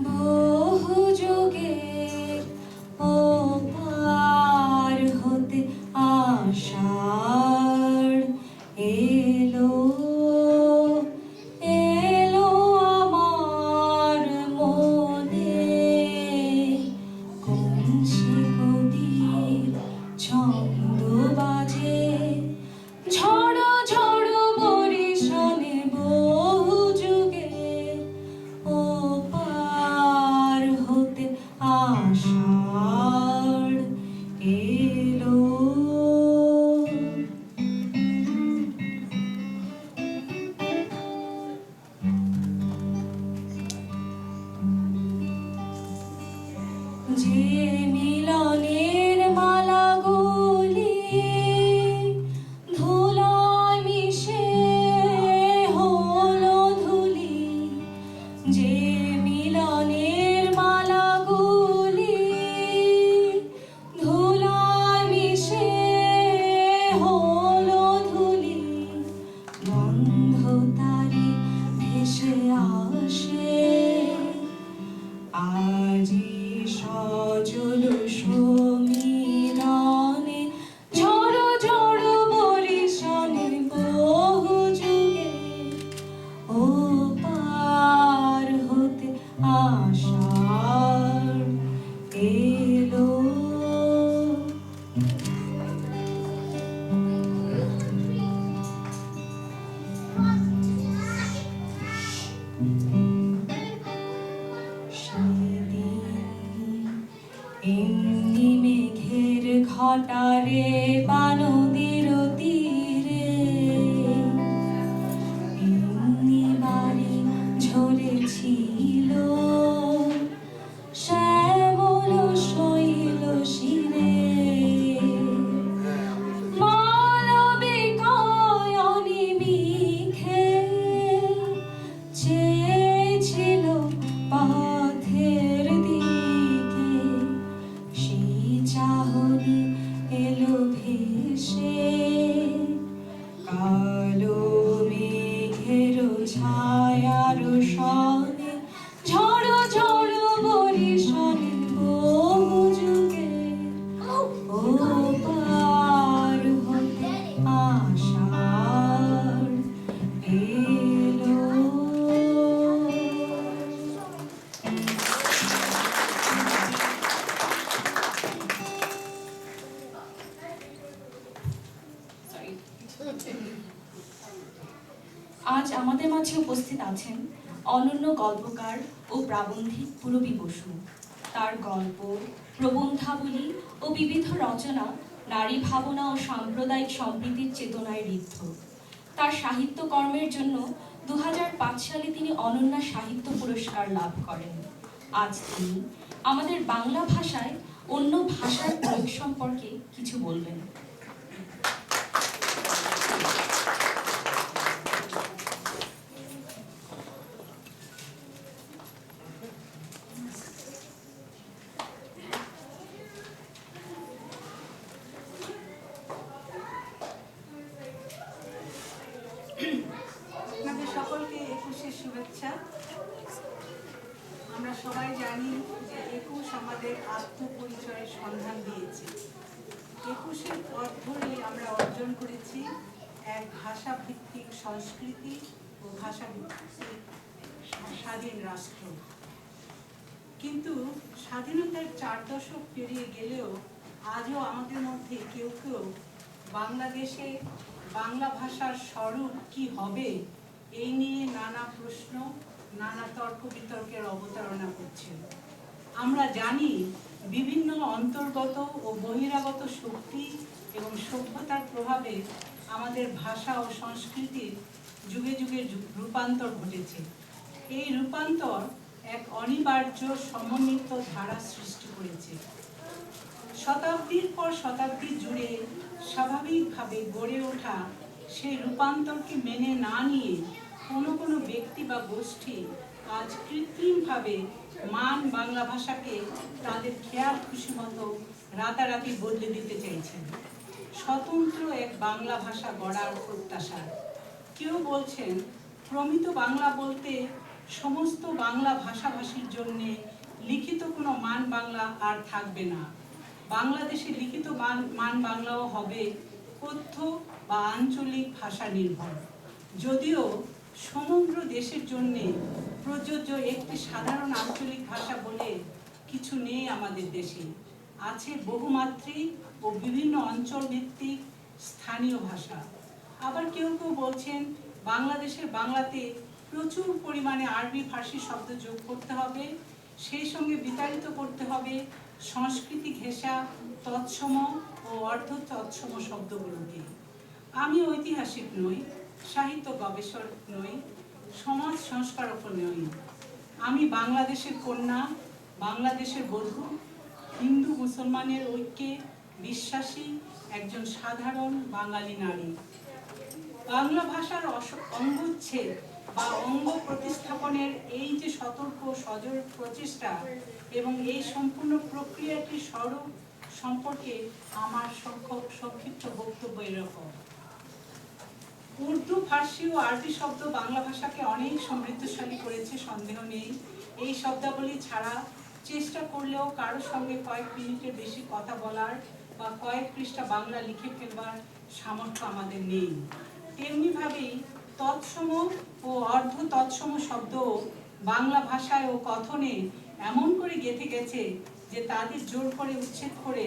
Boy ঘটারে বানদের তীরে এমনি বাড়ি ঝরেছিল শ্যামল শৈল শিরে মালবিকায়নি মিখে চেয়েছিল পথের দিকে সেই চাহনি এলো ভেসে কালো মেঘের ছায়ার সনে ঝড়ো ঝড়ো বরিশালে বহু যুগে ও পার হতে আশার এলো। আজ আমাদের মাঝে উপস্থিত আছেন অনন্য গল্পকার ও প্রাবন্ধিক পূরবী বসু। তার গল্প, প্রবন্ধাবলী ও বিবিধ রচনা নারী ভাবনা ও সাম্প্রদায়িক সম্প্রীতির চেতনায় ঋদ্ধ। তার সাহিত্যকর্মের জন্য 2005 সালে তিনি অনন্যা সাহিত্য পুরস্কার লাভ করেন। আজ তিনি আমাদের বাংলা ভাষায় অন্য ভাষার প্রয়োগ সম্পর্কে কিছু বলবেন। আপনাদের সকলকে 21-এর শুভেচ্ছা। আমরা সবাই জানি যে 21 আমাদের আত্মপরিচয়ের সন্ধান দিয়েছে। 21-এর পথ ধরে আমরা অর্জন করেছি এক ভাষাভিত্তিক সংস্কৃতি ও ভাষাভিত্তিক স্বাধীন রাষ্ট্র। কিন্তু স্বাধীনতার 4 দশক পেরিয়ে গেলেও আজও আমাদের মধ্যে কেউ কেউ বাংলাদেশে বাংলা ভাষার স্বরূপ কি হবে এই নিয়ে নানা প্রশ্ন, নানা তর্ক বিতর্কের অবতারণা করছেন। আমরা জানি বিভিন্ন অন্তর্গত ও বহিরাগত শক্তি এবং সভ্যতার প্রভাবে আমাদের ভাষা ও সংস্কৃতির যুগে যুগে রূপান্তর ঘটেছে। এই রূপান্তর এক অনিবার্য সমন্বিত ধারা সৃষ্টি করেছে। শতাব্দীর পর শতাব্দী জুড়ে স্বাভাবিকভাবে গড়ে ওঠা সেই রূপান্তরকে মেনে না নিয়ে কোনো ব্যক্তি বা গোষ্ঠী আজ কৃত্রিমভাবে মান বাংলা ভাষাকে তাদের খেয়াল খুশি মতো রাতারাতি বদলে দিতে চাইছেন স্বতন্ত্র এক বাংলা ভাষা গড়ার প্রত্যাশা। কেউ বলছেন প্রমিত বাংলা বলতে সমস্ত বাংলা ভাষাভাষীর জন্য লিখিত কোনো মান বাংলা আর থাকবে না, বাংলাদেশে লিখিত মান বাংলাও হবে কথ্য বা আঞ্চলিক ভাষা নির্ভর। যদিও সমগ্র দেশের জন্য প্রযোজ্য একটি সাধারণ আঞ্চলিক ভাষা বলে কিছু নেই আমাদের দেশে, আছে বহুমাত্রিক ও বিভিন্ন অঞ্চল ভিত্তিক স্থানীয় ভাষা। আবার কেউ কেউ বলছেন বাংলাদেশের বাংলাতে প্রচুর পরিমাণে আরবি ফার্সি শব্দ যোগ করতে হবে, সেই সঙ্গে বিতাড়িত করতে হবে সংস্কৃতি ঘেঁষা তৎসম ও অর্ধ তৎসম শব্দগুলোকে। আমি ঐতিহাসিক নই, সাহিত্য গবেষক নই, সমাজ সংস্কারকও নই। আমি বাংলাদেশের কন্যা, বাংলাদেশের বধূ, হিন্দু মুসলমানের ঐক্যে বিশ্বাসী একজন সাধারণ বাঙালি নারী। বাংলা ভাষার অঙ্গচ্ছেদ বা অঙ্গ প্রতিস্থাপনের এই যে সতর্ক সজোর প্রচেষ্টা এবং এই সম্পূর্ণ প্রক্রিয়াটির স্বরূপ সম্পর্কে আমার সংক্ষিপ্ত বক্তব্য এরকম। উর্দু, ফার্সি ও আরবি শব্দ বাংলা ভাষাকে অনেক সমৃদ্ধশালী করেছে, সন্দেহ নেই। এই শব্দাবলী ছাড়া চেষ্টা করলেও কারোর সঙ্গে কয়েক মিনিটের বেশি কথা বলার বা কয়েক পৃষ্ঠা বাংলা লিখে ফেলবার সামর্থ্য আমাদের নেই। তেমনিভাবেই তৎসম ও অর্ধ তৎসম শব্দ বাংলা ভাষায় ও কথনে এমন করে গেঁথে গেছে যে তাদের জোর করে উচ্ছেদ করে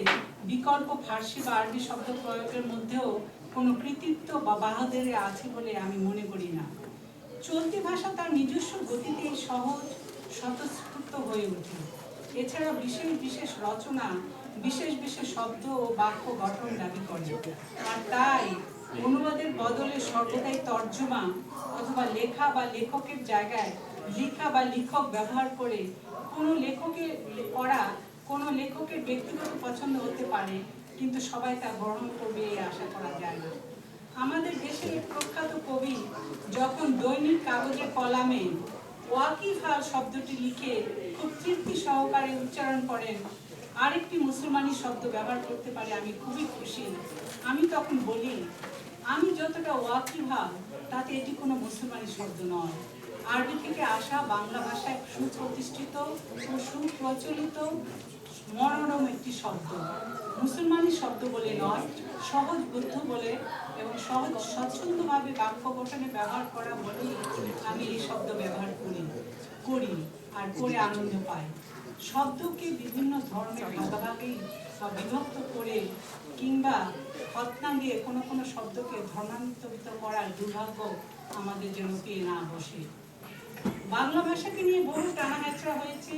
বিকল্প ফার্সি বা আরবি শব্দ প্রয়োগের মধ্যেও কোনো কৃতিত্ব বা বাহাদুরি আছে বলে আমি মনে করি না। চলতি ভাষা তার নিজস্ব গতিতে সহজ স্বতঃস্ফূর্ত হয়ে ওঠে। এছাড়া বিশেষ বিশেষ রচনা বিশেষ বিশেষ শব্দ ও বাক্য গঠন দাবি করে, আর তাই অনুবাদের বদলে সর্বদাই তর্জমা অথবা লেখা বা লেখকের জায়গায় লেখা বা লেখক ব্যবহার করে কোনো লেখকের ব্যক্তিগত পছন্দ হতে পারে, কিন্তু সবাই তা গ্রহণ করবে এই আশা করা যায় না। আমাদের দেশের প্রখ্যাত কবি যখন দৈনিক কাগজে কলামে ওয়াকিফাল শব্দটি লিখে খুব তৃপ্তি সহকারে উচ্চারণ করেন, আরেকটি মুসলমানি শব্দ ব্যবহার করতে পারে, আমি খুবই খুশি। আমি তখন বলি, আমি যতটা ওয়াকিফাল তাতে এটি কোনো মুসলমানি শব্দ নয়, আরবি থেকে আসা বাংলা ভাষায় সুপ্রতিষ্ঠিত ও সুপ্রচলিত মনোরম একটি শব্দ। মুসলমানি শব্দ বলে নয়, সহজ বুদ্ধ বলে এবং সহজ স্বচ্ছন্দভাবে বাক্য গঠনে ব্যবহার করা বলেই আমি এই শব্দ ব্যবহার করি আর করে আনন্দ পাই। শব্দকে বিভিন্ন ধরনের ভাগাভাগি বা বিভক্ত করে কিংবা খতনা দিয়ে কোনো কোনো শব্দকে ধর্মান্তরিত করার দুর্ভাগ্য আমাদের যেন পেয়ে না বসে। বাংলা ভাষাকে নিয়ে বহু টানাহেঁচড়া হয়েছে।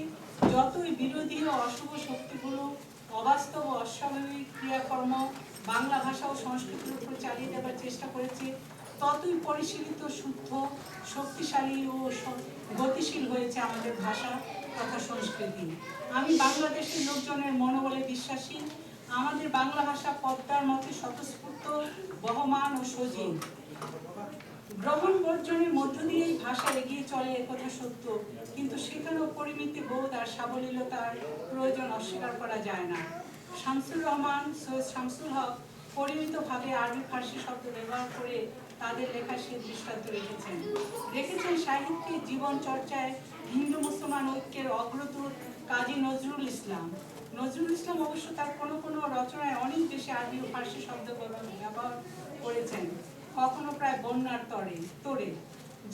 যতই বিরোধী ও অশুভ শক্তিগুলো অবাস্তব ও অস্বাভাবিক ক্রিয়াকর্ম বাংলা ভাষা ও সংস্কৃতির উপর চালিয়ে দেওয়ার চেষ্টা করেছে, ততই পরিশীলিত, শুদ্ধ, শক্তিশালী ও গতিশীল হয়েছে আমাদের ভাষা তথা সংস্কৃতি। আমি বাংলাদেশের লোকজনের মনোবলে বিশ্বাসী। আমাদের বাংলা ভাষা পদ্মার মতে স্বতঃস্ফূর্ত, বহমান ও সজীব। গ্রহণ বর্জনের মধ্য দিয়েই ভাষা এগিয়ে চলে, একথা সত্য, কিন্তু সেখানেও পরিমিতি বোধ আর সাবলীলতার প্রয়োজন অস্বীকার করা যায় না। শামসুর রহমান, সৈয়দ শামসুল হক পরিমিতভাবে আরবি ফার্সি শব্দ ব্যবহার করে তাদের লেখা সে দৃষ্টান্ত রেখেছেন সাহিত্যে, জীবন চর্চায় হিন্দু মুসলমান ঐক্যের অগ্রদূত কাজী নজরুল ইসলাম। নজরুল ইসলাম অবশ্য তার কোনো কোনো রচনায় অনেক বেশি আরবি ও ফার্সি শব্দ ব্যবহার করেছেন, কখনো প্রায় বন্যার তোড়ে।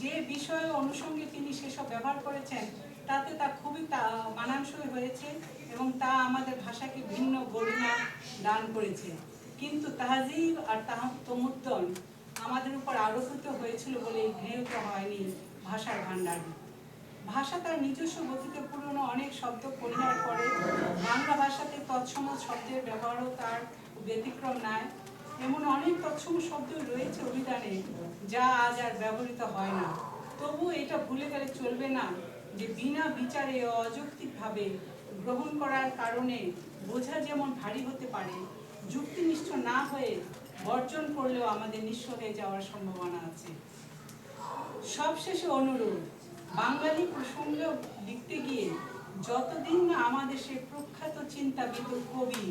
যে বিষয় অনুষঙ্গে তিনি সেসব ব্যবহার করেছেন তাতে তা খুবই মানানসই হয়েছে এবং তা আমাদের ভাষাকে ভিন্ন গরিমা দান করেছে। কিন্তু তাহজিব আর তামাদ্দুন আমাদের উপর আরোপিত হয়েছিল বলে গৃহীত হয়নি ভাষার ভাণ্ডার। ভাষা তার নিজস্ব গতিতে পুরনো অনেক শব্দ পরিহার করে। বাংলা ভাষাতে তৎসম শব্দের ব্যবহারও তার ব্যতিক্রম নয়। এমন অনেক তৎসম শব্দ রয়েছে অভিধানে যা আজ আর ব্যবহৃত হয় না। তবু এটা ভুলে গেলে চলবে না যে বিনা বিচারে অযৌক্তিকভাবে গ্রহণ করার কারণে বোঝা যেমন ভারী হতে পারে, যুক্তিনিষ্ঠ না হয়ে বর্জন করলেও আমাদের নিঃস্ব হয়ে যাওয়ার সম্ভাবনা আছে। সবশেষে অনুরোধ, বাঙালি প্রসঙ্গে লিখতে গিয়ে যতদিন না আমাদের সে প্রখ্যাত চিন্তাবিদ কবি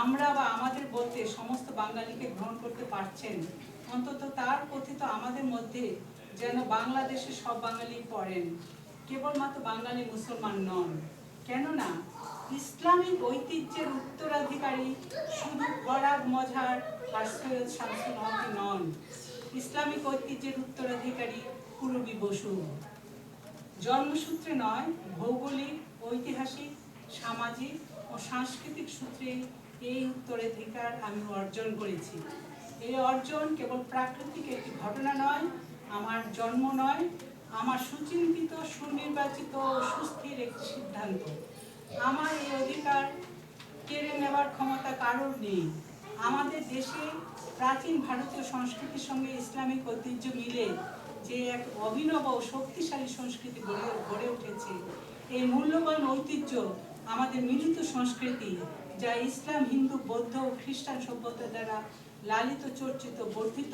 আমরা বা আমাদের বলতে সমস্ত বাঙালিকে গ্রহণ করতে পারছেন, অন্তত তার কথিত আমাদের মধ্যে যেন বাংলাদেশে সব বাঙালি পড়েন, কেবলমাত্র বাঙালি মুসলমান নন। কেননা ইসলামিক ঐতিহ্যের উত্তরাধিকারী শুধু ফরাদ মজহার আর সৈয়দ শামসুল হক নন, ইসলামিক ঐতিহ্যের উত্তরাধিকারী পূরবী বসু। জন্মসূত্রে নয়, ভৌগোলিক, ঐতিহাসিক, সামাজিক ও সাংস্কৃতিক সূত্রে এই উত্তরাধিকার আমি অর্জন করেছি। এই অর্জন কেবল প্রাকৃতিক একটি ঘটনা নয়, আমার জন্ম নয়, আমার সুচিন্তিত, সুনির্বাচিত ও সুস্থির একটি সিদ্ধান্ত। আমার এই অধিকার কেড়ে নেওয়ার ক্ষমতা কারোর নেই। আমাদের দেশে প্রাচীন ভারতীয় সংস্কৃতির সঙ্গে ইসলামিক ঐতিহ্য মিলে যে এক অভিনব ও শক্তিশালী সংস্কৃতি গড়ে উঠেছে, এই মূল্যবান ঐতিহ্য আমাদের মিলিত সংস্কৃতি, যা ইসলাম, হিন্দু, বৌদ্ধ ও খ্রিস্টান সভ্যতা দ্বারা লালিত, চর্চিত, বর্ধিত,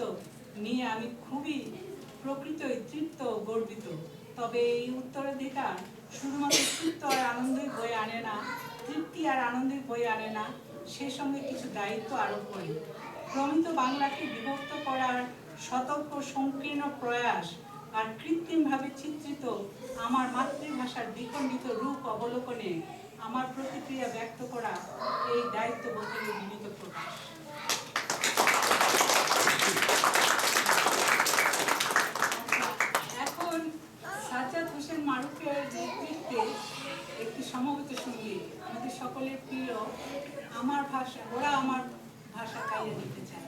নিয়ে আমি খুবই প্রকৃতই তৃপ্ত ও গর্বিত। তবে এই উত্তরাধিকার শুধুমাত্র তৃপ্ত আর আনন্দের বয়ে আনে না, তৃপ্তি আর আনন্দের বয়ে আনে না, সে সঙ্গে কিছু দায়িত্ব আরোপ করে। প্রমিত বাংলাকে বিভক্ত করার সতর্ক সংকীর্ণ প্রয়াস আর কৃত্রিমভাবে চিত্রিত আমার মাতৃভাষার বিখণ্ডিত রূপ অবলোকনে আমার প্রতিক্রিয়া ব্যক্ত করা এই দায়িত্ববোধের বিনীত প্রকাশ। এখন সাজ্জাদ হোসেন মারুফের নেতৃত্বে একটি সমবেত সঙ্গীত আমাদের সকলের প্রিয় আমার ভাষা ওরা আমার ভাষা গাইয়ে দিতে চায়।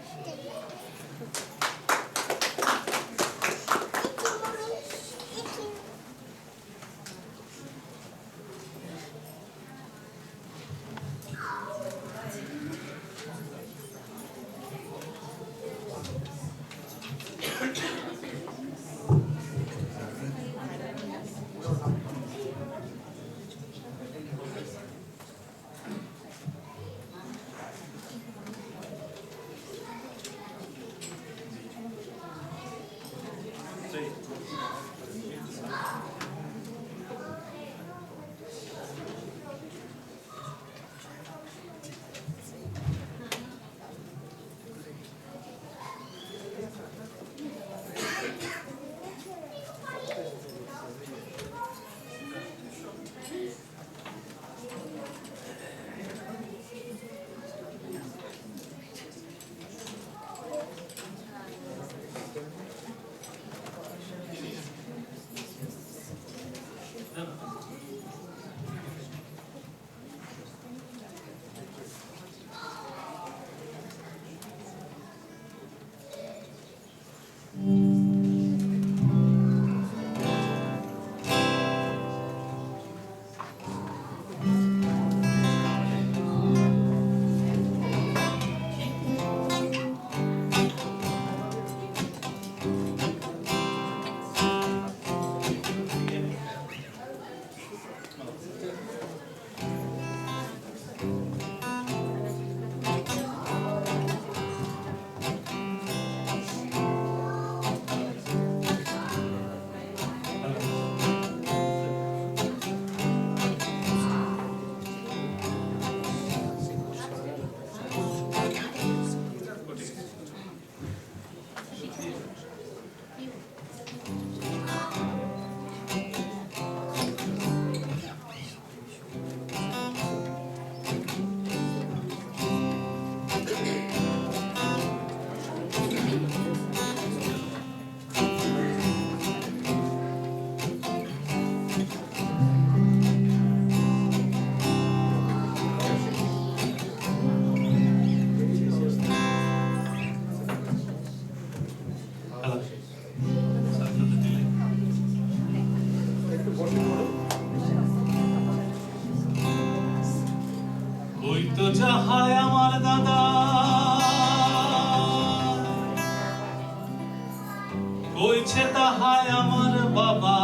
যাহায় আমার বাবা,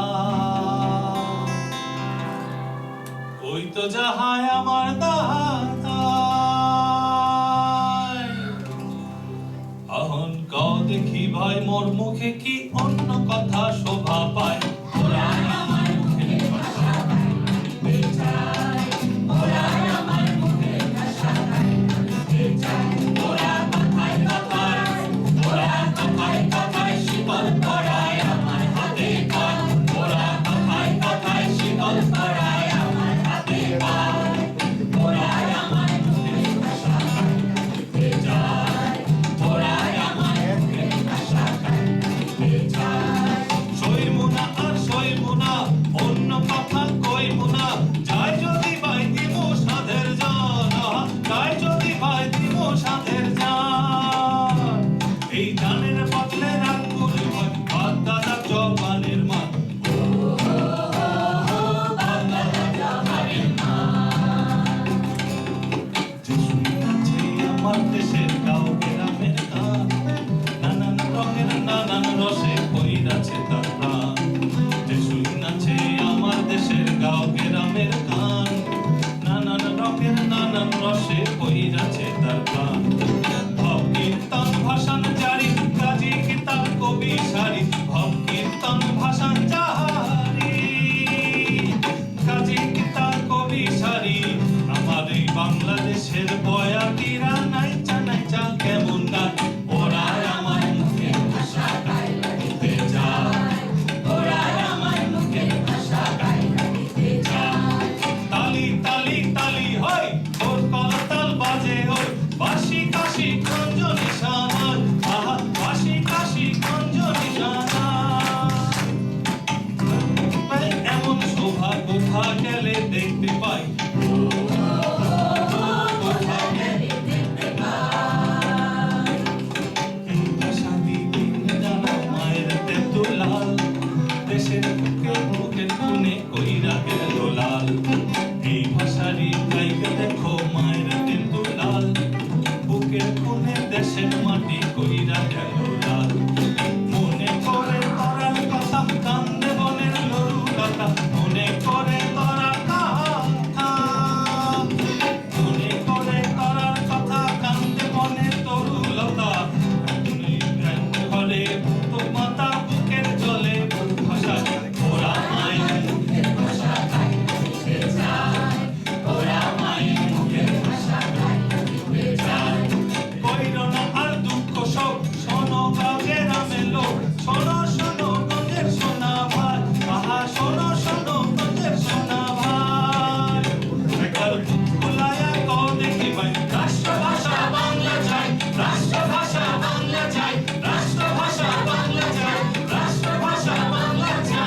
ওই তো যাহায় আমার দাদা। আহন ক দেখি ভাই মোর মুখে কি অন্য কথা শোভা পায়। ওরাই আমার মুখে ভাষা গাইতে চায়, ওরাই আমার মুখে ভাষা গাইতে চায়। ওরা কথায় কথায়, ওরা কথায় কথায় শিকল পরায় আমার হাতে পায়। ওরা কথায় কথায় শিকল পরায় আমার হাতে পায়। ওরাই আমার মুখে ভাষা গাইতে চায়, ওরাই আমার মুখে ভাষা গাইতে চায়। সইমুনা আর সইমুনা অন্য কথা কইমুনা, যাই যদি ভাই দিব সাধের জানা, যাই যদি ভাই দিব সাধের জান। এই জানের বদলে রাগ করে ভাই বাদ দাদা জবানের মান। আমার দেশের গাঁও গ্রামের গান, নানান রঙের নানান রসে কইরাছে তার প্রাণ। যে শুই নাচে আমার দেশের গাঁও গ্রামের গান, নানান রঙের নানান রসে কইরাছে তার প্রাণ। ভব কীর্তন ভাষণ জারি, কাজী গীতার কবি সারি। ভব কীর্তন ভাষণ জারি, কাজী গীতার কবি সারি। আমার এই বাংলাদেশের বয়াতিরা নাইচা নাইচা কেমন গায়। ওরাই আমার মুখে ভাষা গাইতে চায়, ওরাই আমার মুখে ভাষা গাইতে চায়। তালি তালি তালি হয় ওর করতাল বাজে ওই, বাঁশি কাশি খঞ্জ নিশানায়। আহা বাঁশি কাশি খঞ্জ নিশানায়। এমন শোভা কোথা গেলে দেখতে পাই, দেশের বুকে বুকের কোণে কইরা গেল লাল। এই ভাষারি গাইতে দেখো মায়ের তেঁতুলাল, বুকের কোণে দেশের মাটি কইরা গেল লাল। মনে করে তরার কথা কান্দে বনের লরু কথা, মনে করে তরার কথা, মনে করে তরার কথা কান্দে বনের তরুলতা। ঘরে তো মাতা বুকের জলে ভাষা, ওরা মায়ের মুখের ভাষা গাইতে চায়, ওরা মায়ের মুখের ভাষা গাইতে চায়। কইরো না আর দুঃখ শোক, শোনো গাঁয়ের গ্রামে লোক, শোনো শোনো গঞ্জের সোনা ভাই। আহা শোনো শোনো গঞ্জের সোনা ভাই। একবার বুক ফুলায়া কও দেখি ভাই, রাষ্ট্রভাষা বাংলা চাই, রাষ্ট্রভাষা বাংলা চাই, রাষ্ট্রভাষা বাংলা চাই, রাষ্ট্রভাষা বাংলা চাই।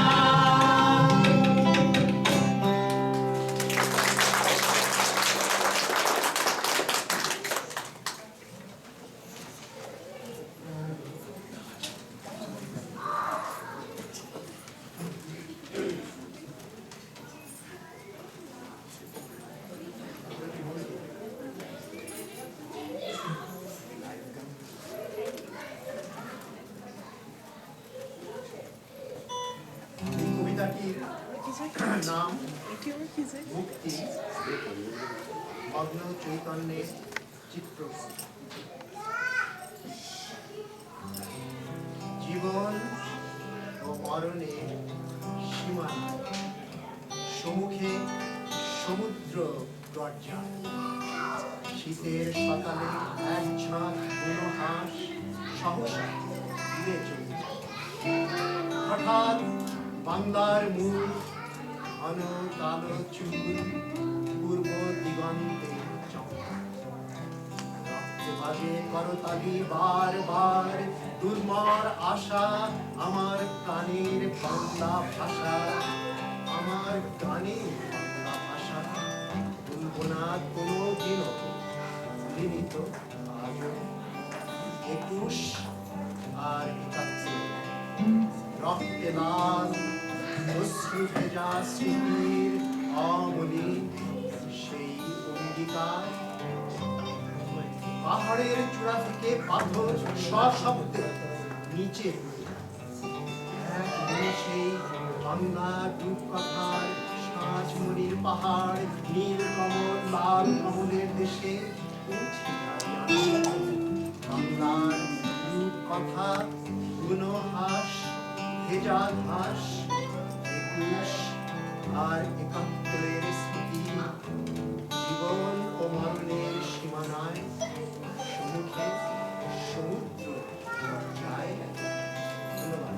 এই কবিতাটির নাম মুক্তি, মগ্ন চৈতন্যের চিত্র। জীবন ও মরণের সীমানা, সম্মুখে সমুদ্র গর্জন। শীতের সকালে এক ঝাঁক বুনো হাঁস সহসা উড়ে চলে যায়। হঠাৎ বাংলার মূল ঘন কালো চুল পূর্ব দিগন্তে চমকা। রক্তে বাজে করতালি বার বার, দুর্মর আশা আমার প্রাণের বাংলা ভাষা, আমার গানের বাংলা ভাষা। ভুলবো না কোনো দিনও, ভুলিনি তো আজও। 21 আর 71 রক্তে লাল অশ্রু ভেজা স্মৃতির অমলিন সেই অঙ্গীকার। পাহাড়ের চূড়া থেকে পাথর সশব্দে নিচে এক সেই বাংলার রূপকথার সাঁঝমণির পাহাড়, নীল কমল লাল কমলের দেশে পৌঁছে যাই আমি। বাংলার রূপকথা গুণহাস ভেজা ঘাস, 21 আর 71-এর স্মৃতি, জীবন ও মরণের সীমানায়, সমুখে সমুদ্র যায়। ধন্যবাদ।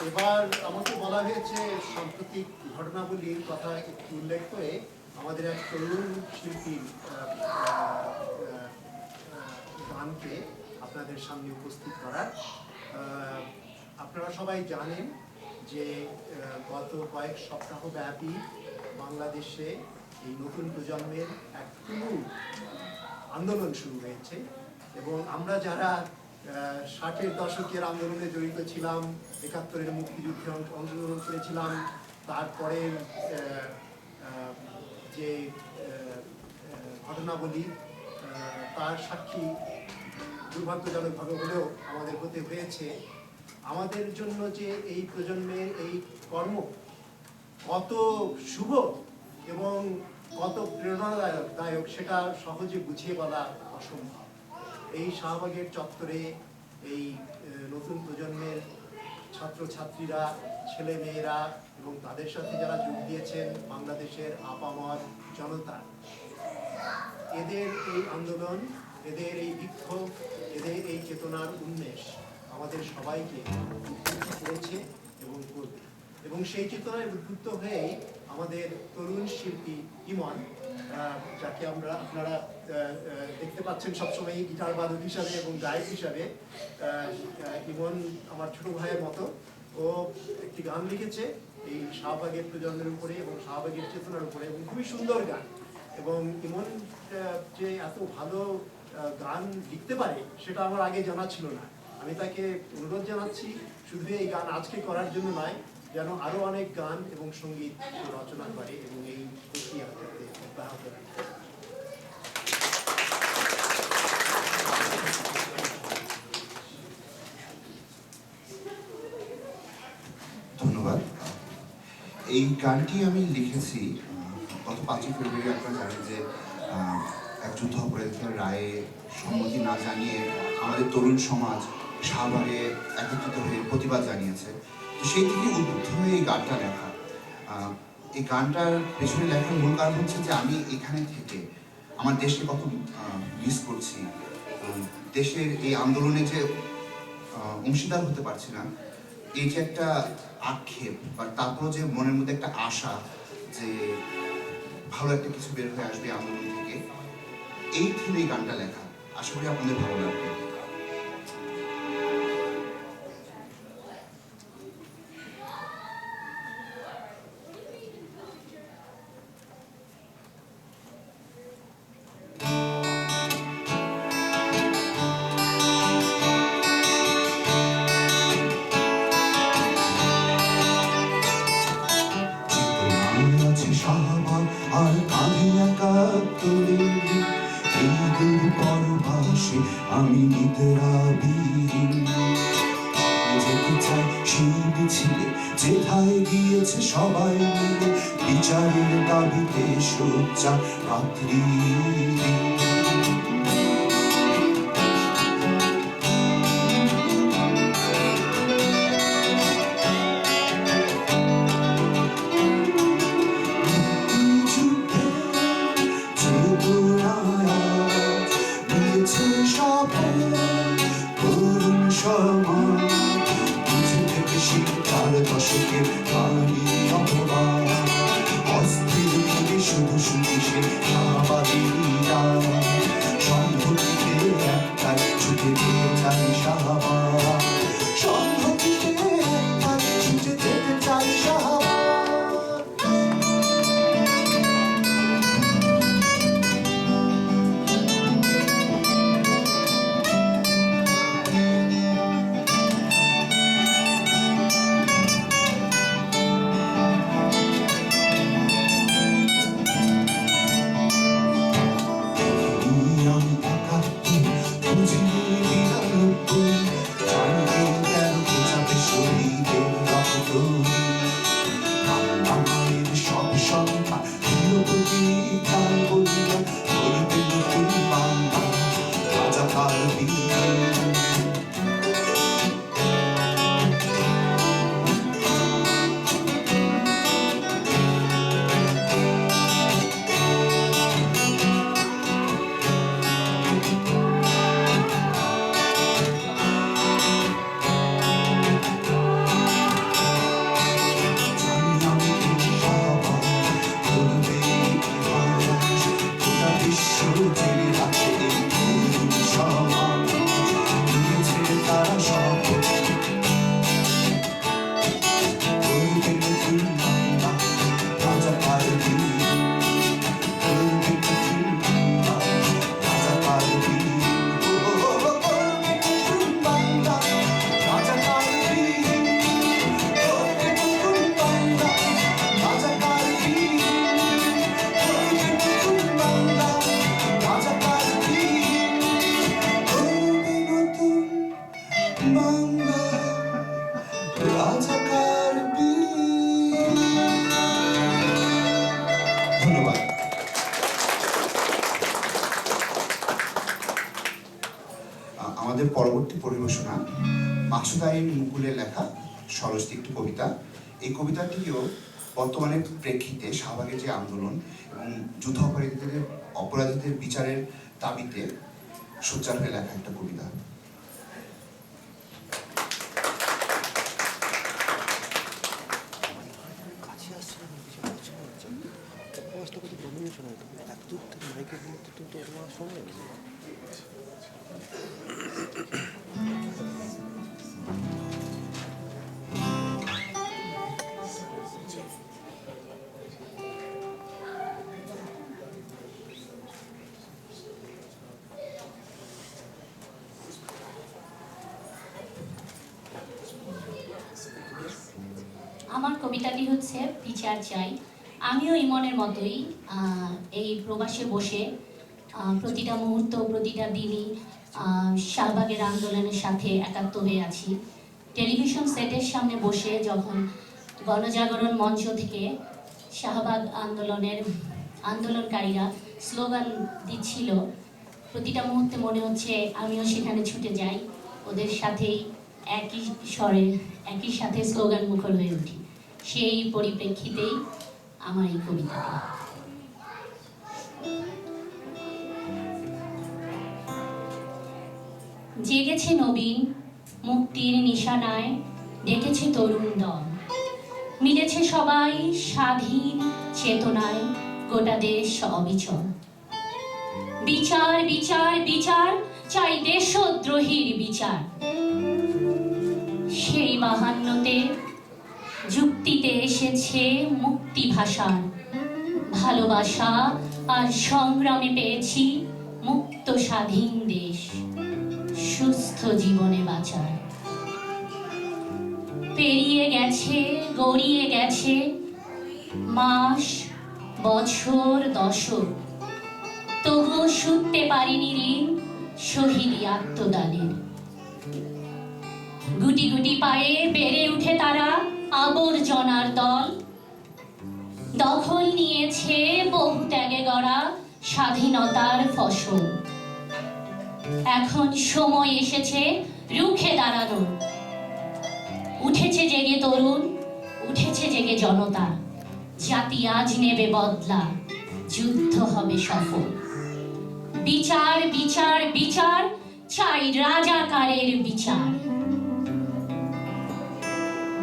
এবার আমাকে বলা হয়েছে সাম্প্রতিক ঘটনাবলীর কথা একটু উল্লেখ করে আমাদের এক তরুণ শিল্পীর গানকে আপনাদের সামনে উপস্থিত করার। আপনারা সবাই জানেন যে গত কয়েক সপ্তাহ ব্যাপী বাংলাদেশে এই নতুন প্রজন্মের এক তুমুল আন্দোলন শুরু হয়েছে এবং আমরা যারা 60-এর দশকের আন্দোলনে জড়িত ছিলাম, 71-এর মুক্তিযুদ্ধে অংশগ্রহণ করেছিলাম, তারপরে যে ঘটনাবলী তার সাক্ষী দুর্ভাগ্যজনকভাবে হলেও আমাদের হতে হয়েছে। আমাদের জন্য যে এই প্রজন্মের এই কর্ম কত শুভ এবং কত প্রেরণাদায়ক সেটা সহজে বুঝিয়ে বলা অসম্ভব। এই শাহবাগের চত্বরে এই নতুন প্রজন্মের ছাত্রছাত্রীরা, ছেলে মেয়েরা এবং তাদের সাথে যারা যোগ দিয়েছেন বাংলাদেশের আপামর জনতা, এদের এই আন্দোলন, এদের এই বিক্ষোভ, এদের এই চেতনার উন্মেষ আমাদের সবাইকে উদ্বুদ্ধ করেছে এবং করবে। এবং সেই চেতনায় উদ্বুদ্ধ হয়ে আমাদের তরুণ শিল্পী ইমন, যাকে আপনারা দেখতে পাচ্ছেন সবসময় গিটার বাদক হিসাবে এবং গায়ক হিসাবে, ইমন আমার ছোট ভাইয়ের মতো। ও একটি গান লিখেছে এই শাহবাগের প্রজন্মের উপরে এবং শাহবাগের চেতনার উপরে, এবং খুবই সুন্দর গান। এবং ইমন যে এত ভালো গান লিখতে পারে সেটা আমার আগে জানা ছিল না। আমি তাকে অনুরোধ জানাচ্ছি শুধু এই গান আজকে করার জন্য নয়, যেন আরো অনেক গান এবং সঙ্গীত রচনা করে এবং এই প্রক্রিয়াতে অব্যাহত রাখে। ধন্যবাদ। এই গানটি আমি লিখেছি গত 5 ফেব্রুয়ারি। আপনারা জানেন যে এক যুদ্ধ অপরাধীদের রায়ে সম্মতি না জানিয়ে আমাদের তরুণ সমাজ শাহবাগে একত্রিত হয়ে প্রতিবাদ জানিয়েছে। তো সেই থেকে উদ্বুদ্ধ হয়ে এই গানটা লেখা। এই গানটার পেছনে লেখার মূল কারণ হচ্ছে যে আমি এখানে থেকে আমার দেশকে কত মিস করছি, দেশের এই আন্দোলনে যে অংশীদার হতে পারছি না, এই যে একটা আক্ষেপ, বা তারপর যে মনের মধ্যে একটা আশা যে ভালো একটা কিছু বের হয়ে আসবে আন্দোলন থেকে, এই থিমে এই গানটা লেখা। আশা করি আপনাদের ভালো লাগবে। শাহবাগ আর কাঁধে একাত্তরের এই দুর্বরবাসে আমি নিদ্রাবিহীন। যেতে চাই সেই মিছিলে যেথায় গিয়েছে সবাই মিলে, বিচারের দাবিতে সোচ্চার রাত্রি দশকের পানি অপমান অস্থির থেকে শুধু শুধু সে শাহবাগীরা সংহতিতে একটাই ছুটে যেতে চাই শাহবাগ, সংহতিতে একটাই ছুটে যেতে চাই শাহবাগ। আমাদের পরবর্তী পরিবেশনা মাকসুদ আলীর মুকুলের লেখা সরস্বতী একটি কবিতা। এই কবিতাটিও বর্তমানে প্রেক্ষিতে শাহবাগের যে আন্দোলন এবং যুদ্ধ অপরাধীদের বিচারের দাবিতে সোচ্চার হয়ে লেখা একটা কবিতা। আমার কবিতাটি হচ্ছে বিচার চাই। আমিও ইমনের মতোই এই প্রবাসে বসে প্রতিটা মুহূর্ত প্রতিটা দিনই শাহবাগের আন্দোলনের সাথে একাত্ম হয়ে আছি। টেলিভিশন সেটের সামনে বসে যখন গণজাগরণ মঞ্চ থেকে শাহবাগ আন্দোলনকারীরা স্লোগান দিচ্ছিল, প্রতিটা মুহূর্তে মনে হচ্ছে আমিও সেখানে ছুটে যাই, ওদের সাথেই একই স্বরে একই সাথে স্লোগান মুখর হয়ে উঠি। সেই পরিপ্রেক্ষিতেই আমার এই কবিতাটি। জেগেছে নবীন মুক্তির নিশানায়, ডেকেছে তরুণ দল, মিলেছে সবাই স্বাধীন চেতনায়, গোটা দেশ অবিচল। বিচার বিচার বিচার চাই দেশদ্রোহীর বিচার। সেই মাহান্যতে যুক্তিতে এসেছে মুক্তি ভাষার, ভালোবাসা আর সংগ্রামে পেয়েছি মুক্ত স্বাধীন দেশ, সুস্থ জীবনে বাঁচার। পেরিয়ে গেছে গড়িয়ে গেছে মাস বছর দশক, তবুও শুনতে পারিনি ঋণ শহীদি আত্মদানের। গুটি গুটি পায়ে বেড়ে উঠে তারা আবর্জনার দল, দখল নিয়েছে বহু ত্যাগে গড়া স্বাধীনতার ফসল। এখন সময় এসেছে রুখে দাঁড়ানোর। উঠেছে জেগে তরুণ, উঠেছে জেগে জনতা, জাতি আজ নেবে বদলা, যুদ্ধ হবে সফল। বিচার বিচার বিচার চাই রাজাকারের বিচার।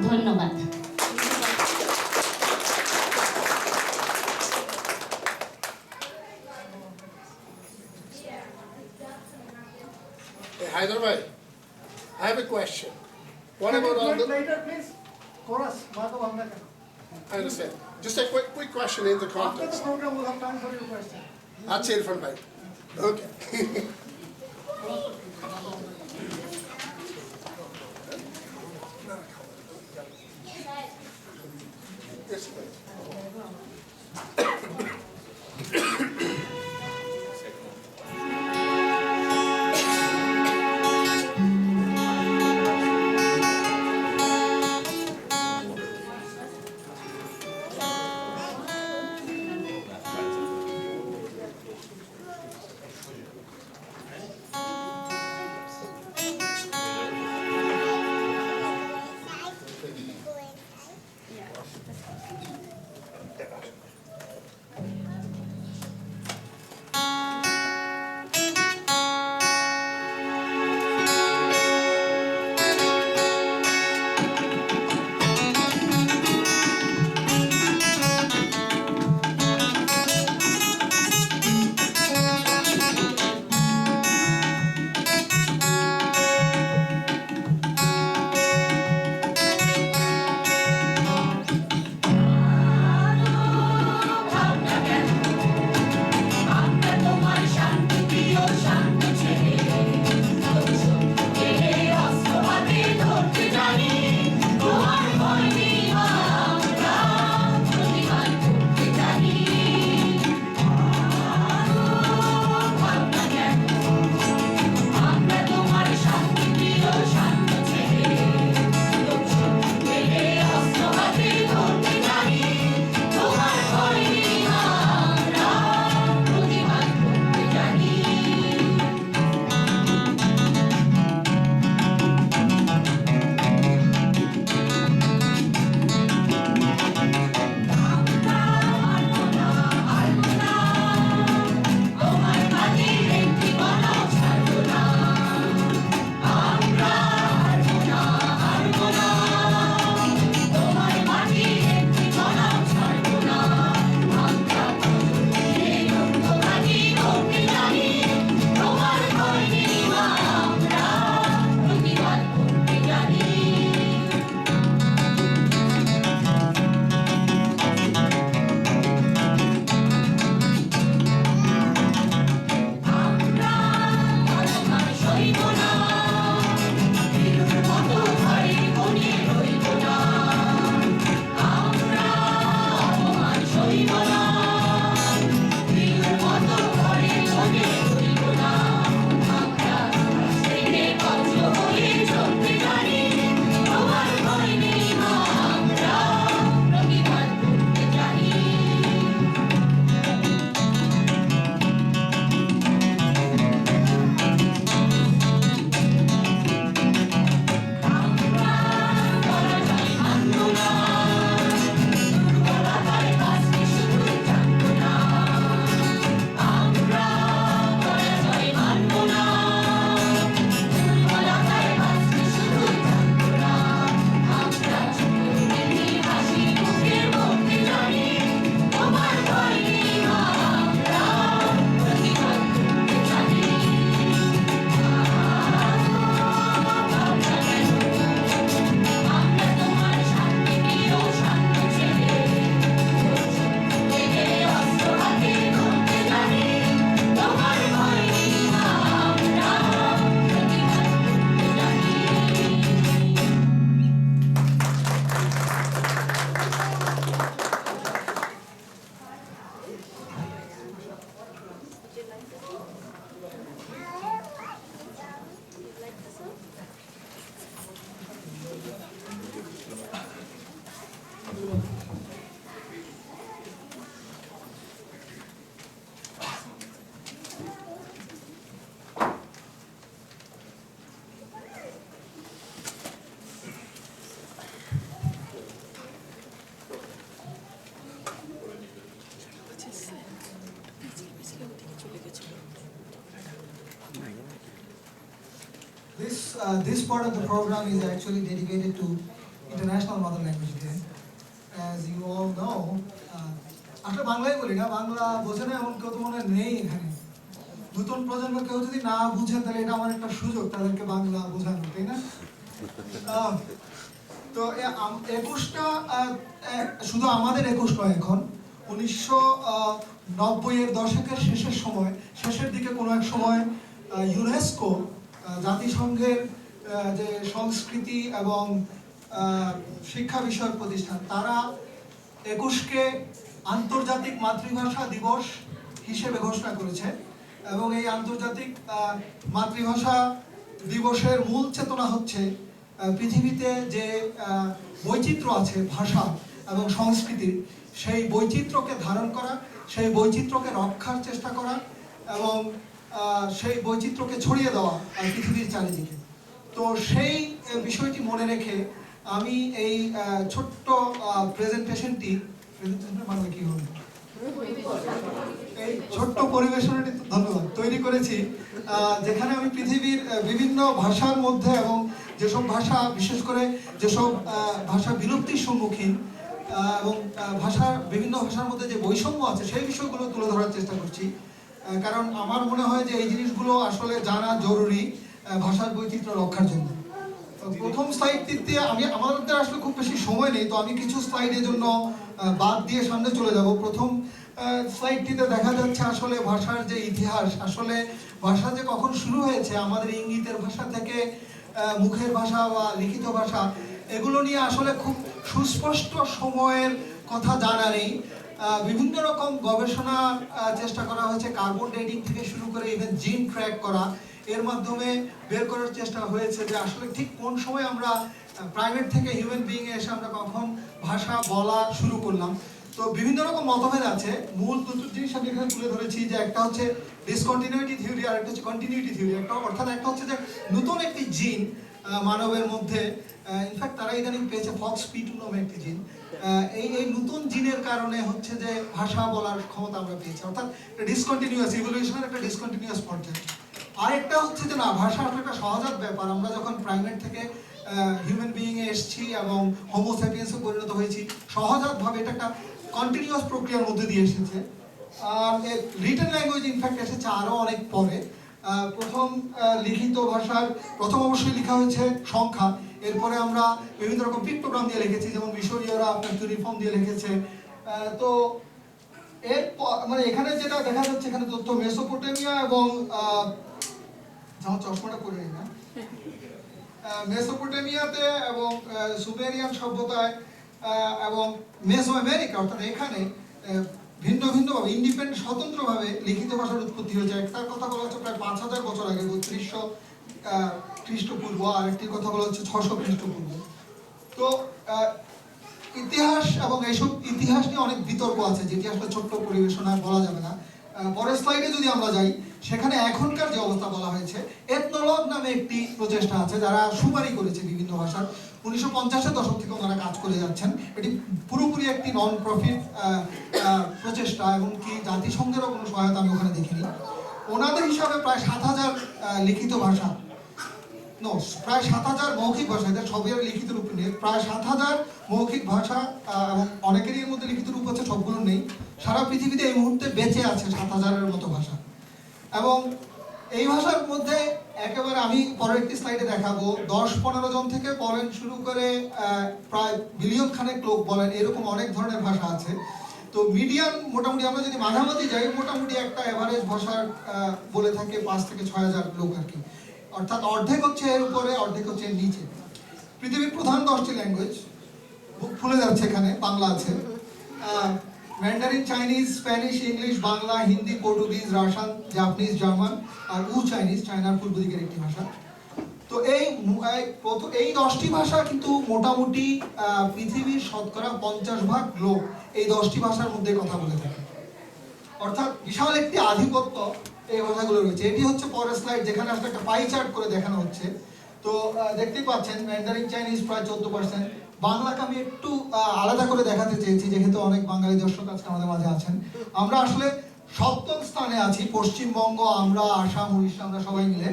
ধন্যবাদ। Hey, Haider bhai, I have a question. What about all the... Later, please. Chorus. I understand. Just a quick question in the After the context. program, we'll have time for your question. That's Irfan bhai. Okay. Yes, please. This part of the program is actually dedicated to International Mother Language Day. As you all know, আসলে বাংলাই বলি না, বাংলা বোঝে না এমন কেউ তো মনে হয় নেই এখানে। নতুন প্রজন্ম কেউ যদি না বুঝে তাহলে এটা আমার একটা সুযোগ তাদেরকে বাংলা বোঝানো, তাই না? তো 21টা শুধু আমাদের 21 নয়, এখন 1990-এর দশকের শেষের দিকে কোনো এক সময় ইউনেস্কো, জাতিসংঘের যে সংস্কৃতি এবং শিক্ষা বিষয়ক প্রতিষ্ঠান, তারা 21কে আন্তর্জাতিক মাতৃভাষা দিবস হিসেবে ঘোষণা করেছে। এবং এই আন্তর্জাতিক মাতৃভাষা দিবসের মূল চেতনা হচ্ছে পৃথিবীতে যে বৈচিত্র্য আছে ভাষা এবং সংস্কৃতির, সেই বৈচিত্র্যকে ধারণ করা, সেই বৈচিত্র্যকে রক্ষার চেষ্টা করা এবং সেই বৈচিত্র্যকে ছড়িয়ে দেওয়া পৃথিবীর চারিদিকে। তো সেই বিষয়টি মনে রেখে আমি এই ছোট্ট প্রেজেন্টেশনটি বাংলা কি হবে, এই ছোট্ট পরিবেশনাটি ধন্যবাদ তৈরি করেছি, যেখানে আমি পৃথিবীর বিভিন্ন ভাষার মধ্যে এবং যেসব ভাষা, বিশেষ করে যেসব ভাষা বিলুপ্তির সম্মুখীন এবং বিভিন্ন ভাষার মধ্যে যে বৈষম্য আছে সেই বিষয়গুলো তুলে ধরার চেষ্টা করছি। কারণ আমার মনে হয় যে এই জিনিসগুলো আসলে জানা জরুরি ভাষার বৈচিত্র্য রক্ষার জন্য। প্রথম স্লাইডটিতে আমাদের আসলে খুব বেশি সময় নেই, তো আমি কিছু স্লাইডের জন্য বাদ দিয়ে সামনে চলে যাব। প্রথম স্লাইডটিতে দেখা যাচ্ছে আসলে ভাষার যে ইতিহাস, আসলে ভাষা যে কখন শুরু হয়েছে, আমাদের ইঙ্গিতের ভাষা থেকে মুখের ভাষা বা লিখিত ভাষা, এগুলো নিয়ে আসলে খুব সুস্পষ্ট সময়ের কথা জানা নেই। বিভিন্ন রকম গবেষণা চেষ্টা করা হয়েছে, কার্বন ডেটিং থেকে শুরু করে ইভেন জিন ট্র্যাক করা, এর মাধ্যমে বের করার চেষ্টা হয়েছে যে আসলে ঠিক কোন সময় আমরা প্রাইমেট থেকে হিউম্যান বিইং এ এসে আমরা কখন ভাষা বলা শুরু করলাম। তো বিভিন্ন রকম মতভেদ আছে। মূল দুটো জিনিস আমি এখানে তুলে ধরেছি, যে একটা হচ্ছে ডিসকন্টিনিউটি থিওরি আর একটা হচ্ছে কন্টিনিউটি থিওরি। অর্থাৎ একটা হচ্ছে যে নতুন একটি জিন মানবের মধ্যে, ইনফ্যাক্ট তারা ইদানিং পেয়েছে FOXP2 নামে একটি জিন, এই নতুন জিনের কারণে হচ্ছে যে ভাষা বলার ক্ষমতা আমরা পেয়েছি। অর্থাৎ ডিসকন্টিনিউয়াস ইভলিউশনের একটা ডিসকন্টিনিউয়াস পর্যায়ে। আরেকটা হচ্ছে যে না, ভাষা আসলে একটা সহজাত ব্যাপার। আমরা যখন প্রাইমেট থেকে হিউম্যান বিইং এ এসেছি এবং হোমো স্যাপিয়েন্সে পরিণত হয়েছি, সহজাতভাবে এটা একটা কন্টিনিউয়াস প্রক্রিয়ার মধ্যে দিয়ে এসেছে। আর রিটেন ল্যাঙ্গুয়েজ ইনফ্যাক্ট এসেছে আরও অনেক পরে। প্রথম লিখিত ভাষার প্রথম অবশ্যই লেখা হয়েছে সংখ্যা, এরপরে আমরা বিভিন্ন রকম পিক্টোগ্রাম দিয়ে লিখেছি, যেমন মিশরীয়রা আপনার ইউনিফর্ম দিয়ে লিখেছে। তো এর মানে এখানে যেটা দেখা যাচ্ছে, এখানে তথ্য মেসোপটেমিয়া এবং চশমাটা পরে না, মেসোপটেমিয়াতে এবং সুমেরিয়ান সভ্যতায় এবং মেসো আমেরিকা, অর্থাৎ এখানে ভিন্ন ভিন্নভাবে ইন্ডিপেন্ডেন্ট স্বতন্ত্রভাবে লিখিত ভাষার উৎপত্তি হয়েছে। একটার কথা বলা হচ্ছে প্রায় 5000 বছর আগে 3200 খ্রিস্টপূর্ব, আর একটির কথা বলা হচ্ছে 600 খ্রিস্টপূর্ব। তো ইতিহাস এবং এইসব ইতিহাস নিয়ে অনেক বিতর্ক আছে, যেটি আসলে ছোট্ট পরিবেশনায় বলা যাবে না। পরের স্লাইডে যদি আমরা যাই, সেখানে এখনকার যে অবস্থা বলা হয়েছে, এথনোলগ নামে একটি প্রচেষ্টা আছে যারা সুপারি করেছে বিভিন্ন ভাষার। 1950-এর দশক থেকে ওনারা কাজ করে যাচ্ছেন। এটি পুরোপুরি একটি নন প্রফিট প্রচেষ্টা, এমনকি জাতিসংঘেরও কোনো সহায়তা আমি ওখানে দেখিনি। ওনাদের হিসাবে প্রায় 7000 লিখিত ভাষা, প্রায় 7000 মৌখিক ভাষা, এদের সবের লিখিত রূপ নেই, প্রায় 7000 মৌখিক ভাষা এবং অনেকেরই এর মধ্যে লিখিত রূপ আছে, সবগুলো নেই। সারা পৃথিবীতে এই মুহূর্তে বেঁচে আছে 7000-এর মতো ভাষা। এবং এই ভাষার মধ্যে একেবারে আমি পরের একটি স্লাইডে দেখাবো, 10-15 জন থেকে বলেন শুরু করে প্রায় বিলিয়ন খানেক লোক বলেন, এরকম অনেক ধরনের ভাষা আছে। তো মিডিয়ান মোটামুটি আমরা যদি মাঝামাঝি যাই, মোটামুটি একটা এভারেজ ভাষার বলে থাকে 5 থেকে 6000 লোক আর কি। অর্থাৎ অর্ধেক হচ্ছে এর উপরে, অর্ধেক হচ্ছে এর নিচে। পৃথিবীর প্রধান 10টি ল্যাঙ্গুয়েজ, বুক ফুলে যাচ্ছে, এখানে বাংলা আছে, Mandarin, Chinese, Spanish, English, Bangla, Hindi, Portuguese, Russian, Japanese, German আর চাইনিজ, চায়নার পূর্ব দিকের একটি ভাষা। তো এই 10টি ভাষা কিন্তু মোটামুটি পৃথিবীর শতকরা 50% লোক এই 10টি ভাষার মধ্যে কথা বলে থাকে। অর্থাৎ বিশাল একটি আধিপত্য এই ভাষাগুলো রয়েছে। এটি হচ্ছে পরের স্লাইড, যেখানে আসলে একটা পাই চার্ট করে দেখানো হচ্ছে। তো দেখতেই পাচ্ছেন ম্যান্ডারিন চাইনিজ প্রায় 14%। বাংলাকে আমি একটু আলাদা করে দেখাতে চেয়েছি, যেহেতু অনেক বাঙালি দর্শক আজকে আমাদের মাঝে আছেন। আমরা আসলে 7ম স্থানে আছি, পশ্চিমবঙ্গ, আমরা, আসাম, উড়িষ্যা, আমরা সবাই মিলে।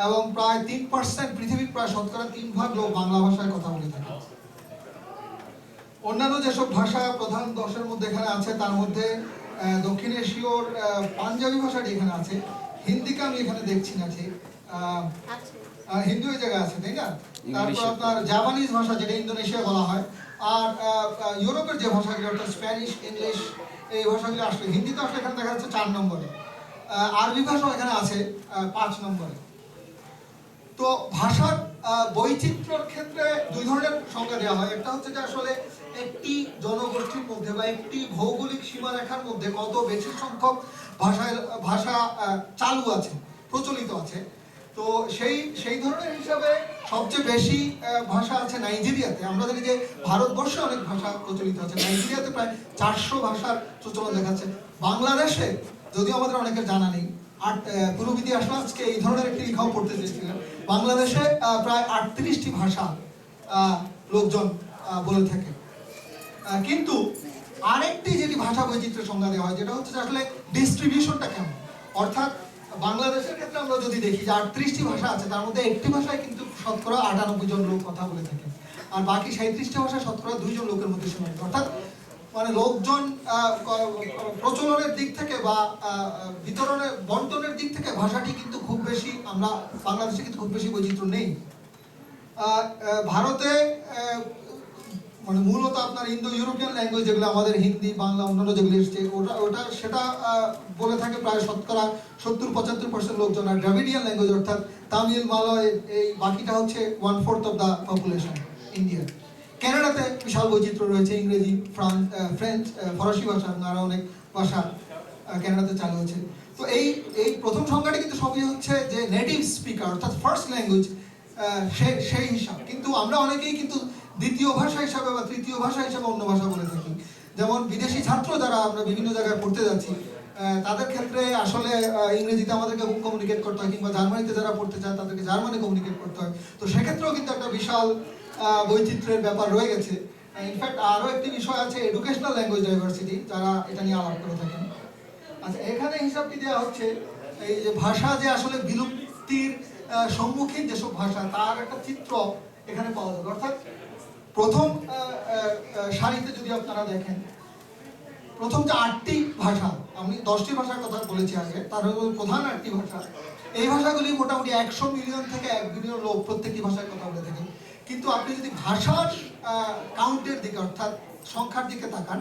এবং প্রায় 3% পৃথিবীর প্রায় শতকরা 3 ভাগ লোক বাংলা ভাষায় কথা বলে থাকে। অন্যান্য যেসব ভাষা প্রধান 10-এর মধ্যে এখানে আছে তার মধ্যে দক্ষিণ এশীয় পাঞ্জাবি ভাষাটি এখানে আছে, হিন্দিকে আমি এখানে দেখছি না ঠিক, হিন্দি ওই জায়গায় আছে তাই না, তারপর আপনার জাপানিজ ভাষা যেটা ইন্দোনেশিয়া বলা হয়, আর ইউরোপের যে ভাষাগুলো অর্থাৎ স্প্যানিশ, ইংলিশ এই ভাষাগুলো আসলে, হিন্দি তো আসলে এখানে দেখা যাচ্ছে 4 নম্বরে, আরবি ভাষাও এখানে আছে 5 নম্বরে। তো ভাষার বৈচিত্র্যের ক্ষেত্রে 2 ধরনের সংজ্ঞা দেওয়া হয়। একটা হচ্ছে যে আসলে একটি জনগোষ্ঠীর মধ্যে বা একটি ভৌগোলিক সীমারেখার মধ্যে কত বেশি সংখ্যক ভাষা চালু আছে, প্রচলিত আছে। তো সেই ধরনের হিসাবে সবচেয়ে বেশি ভাষা আছে নাইজেরিয়াতে। আমরা জানি যে ভারতবর্ষে অনেক ভাষা প্রচলিত আছে, নাইজেরিয়াতে প্রায় 400 ভাষার প্রচলন দেখাচ্ছে। বাংলাদেশে যদিও আমাদের অনেকের জানা নেই, পূর্ববিধি আসলে আজকে এই ধরনের একটি লেখাও পড়তে চেয়েছিলেন, বাংলাদেশে প্রায় 38টি ভাষা লোকজন বলে থাকে। কিন্তু আরেকটি যেটি ভাষা বৈচিত্র্যের সংজ্ঞা দেওয়া হয় যেটা হচ্ছে আসলে ডিস্ট্রিবিউশনটা কেমন, অর্থাৎ বাংলাদেশের ক্ষেত্রে আমরা যদি দেখি যে 38টি ভাষা আছে, তার মধ্যে একটি ভাষায় কিন্তু শতকরা 98 জন লোক কথা বলে থাকে, আর বাকি 37টি ভাষা শতকরা 2 জন লোকের মধ্যে সীমাবদ্ধ। অর্থাৎ মানে লোকজন প্রচলনের দিক থেকে বা বিতরণের বন্টনের দিক থেকে ভাষাটি কিন্তু খুব বেশি, আমরা বাংলাদেশে কিন্তু খুব বেশি বৈচিত্র্য নেই। ভারতে মানে মূলত আপনার ইন্দো ইউরোপিয়ান ল্যাঙ্গুয়েজ যেগুলো আমাদের হিন্দি, বাংলা, অন্যান্য যেগুলো এসছে সেটা বলে থাকে প্রায় শতকরা 70-75% লোকজন, আর দ্রাবিডিয়ান ল্যাঙ্গুয়েজ অর্থাৎ তামিল, মালয়, এই বাকিটা হচ্ছে 1/4 অফ দ্য পপুলেশন ইন্ডিয়া। কানাডাতে বিশাল বৈচিত্র্য রয়েছে, ইংরেজি, ফ্রেঞ্চ, ফরাসি ভাষা, আরো অনেক ভাষা কানাডাতে চালু হয়েছে। তো এই প্রথম সংখ্যাটি কিন্তু সবই হচ্ছে যে নেটিভ স্পিকার অর্থাৎ ফার্স্ট ল্যাঙ্গুয়েজ সেই হিসাব, কিন্তু আমরা অনেকেই কিন্তু দ্বিতীয় ভাষা হিসাবে বা তৃতীয় ভাষা হিসাবে অন্য ভাষা বলে থাকি। যেমন বিদেশি ছাত্র যারা আমরা বিভিন্ন জায়গায় পড়তে যাচ্ছি, তাদের ক্ষেত্রে আসলে ইংরেজিতে আমাদেরকে কমিউনিকেট করতে হয়, কিংবা জার্মানিতে যারা পড়তে চায় তাদেরকে জার্মানি কমিউনিকেট করতে হয়। তো সেক্ষেত্রেও কিন্তু একটা বিশাল বৈচিত্র্যের ব্যাপার রয়ে গেছে। ইনফ্যাক্ট আরও একটি বিষয় আছে এডুকেশনাল ল্যাঙ্গুয়েজ ডাইভার্সিটি, যারা এটা নিয়ে আলাপ করে থাকেন। আচ্ছা, এখানে হিসাবটি দেওয়া হচ্ছে এই যে ভাষা যে আসলে বিলুপ্তির সম্মুখীন যেসব ভাষা তার একটা চিত্র এখানে পাওয়া যাবে। অর্থাৎ প্রথম সারিতে যদি আপনারা দেখেন, প্রথম যে 8টি ভাষা, আমি 10টি ভাষার কথা বলেছি আগে, তার প্রধান 8টি ভাষা, এই ভাষাগুলি মোটামুটি 100 মিলিয়ন থেকে 1 বিলিয়ন লোক প্রত্যেকটি ভাষায় কথা বলে থাকেন। কিন্তু আপনি যদি ভাষার কাউন্টের দিকে অর্থাৎ সংখ্যার দিকে তাকান,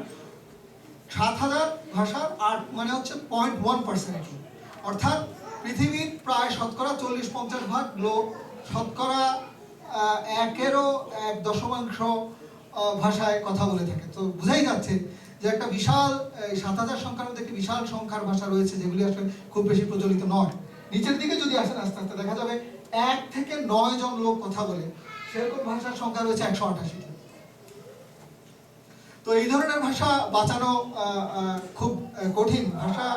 7000 ভাষার 8 মানে হচ্ছে 0.1%, অর্থাৎ পৃথিবীর প্রায় শতকরা 40-50 ভাগ লোক শতকরা 1.1 ভাষায় কথা বলে থাকে। তো বোঝাই যাচ্ছে যে একটা বিশাল 7000 সংখ্যার মধ্যে একটি বিশাল সংখ্যার ভাষা রয়েছে যেগুলি আসলে খুব বেশি প্রচলিত নয়। নিচের দিকে যদি আসেন আস্তে আস্তে দেখা যাবে 1 থেকে 9 জন লোক কথা বলে সেরকম ভাষার সংখ্যা রয়েছে 188টি। তো এই ধরনের ভাষা বাঁচানো খুব কঠিন। ভাষা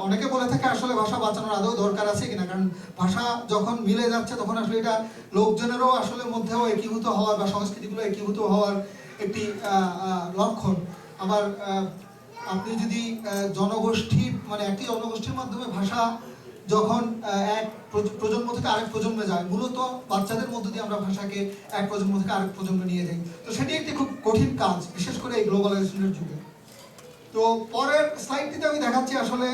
অনেকে বলে থাকে আসলে ভাষা বাঁচানোর আদৌ দরকার আছে কিনা, কারণ ভাষা যখন মিলে যাচ্ছে তখন আসলে এটা লোকজনেরও আসলে মধ্যেও একীভূত হওয়ার বা সংস্কৃতিগুলো একীভূত হওয়ার একটি লক্ষণ। আবার আপনি যদি জনগোষ্ঠীর মানে একটি জনগোষ্ঠীর মাধ্যমে ভাষা যখন এক প্রজন্ম থেকে আরেক প্রজন্মে যায়, মূলত বাচ্চাদের মধ্য দিয়ে আমরা ভাষাকে এক প্রজন্ম থেকে আরেক প্রজন্মে নিয়ে যাই। তো সেটি একটি খুব কঠিন কাজ, বিশেষ করে এই গ্লোবালাইজেশনের যুগে। তো পরের স্লাইডটিতে আমি দেখাচ্ছি আসলে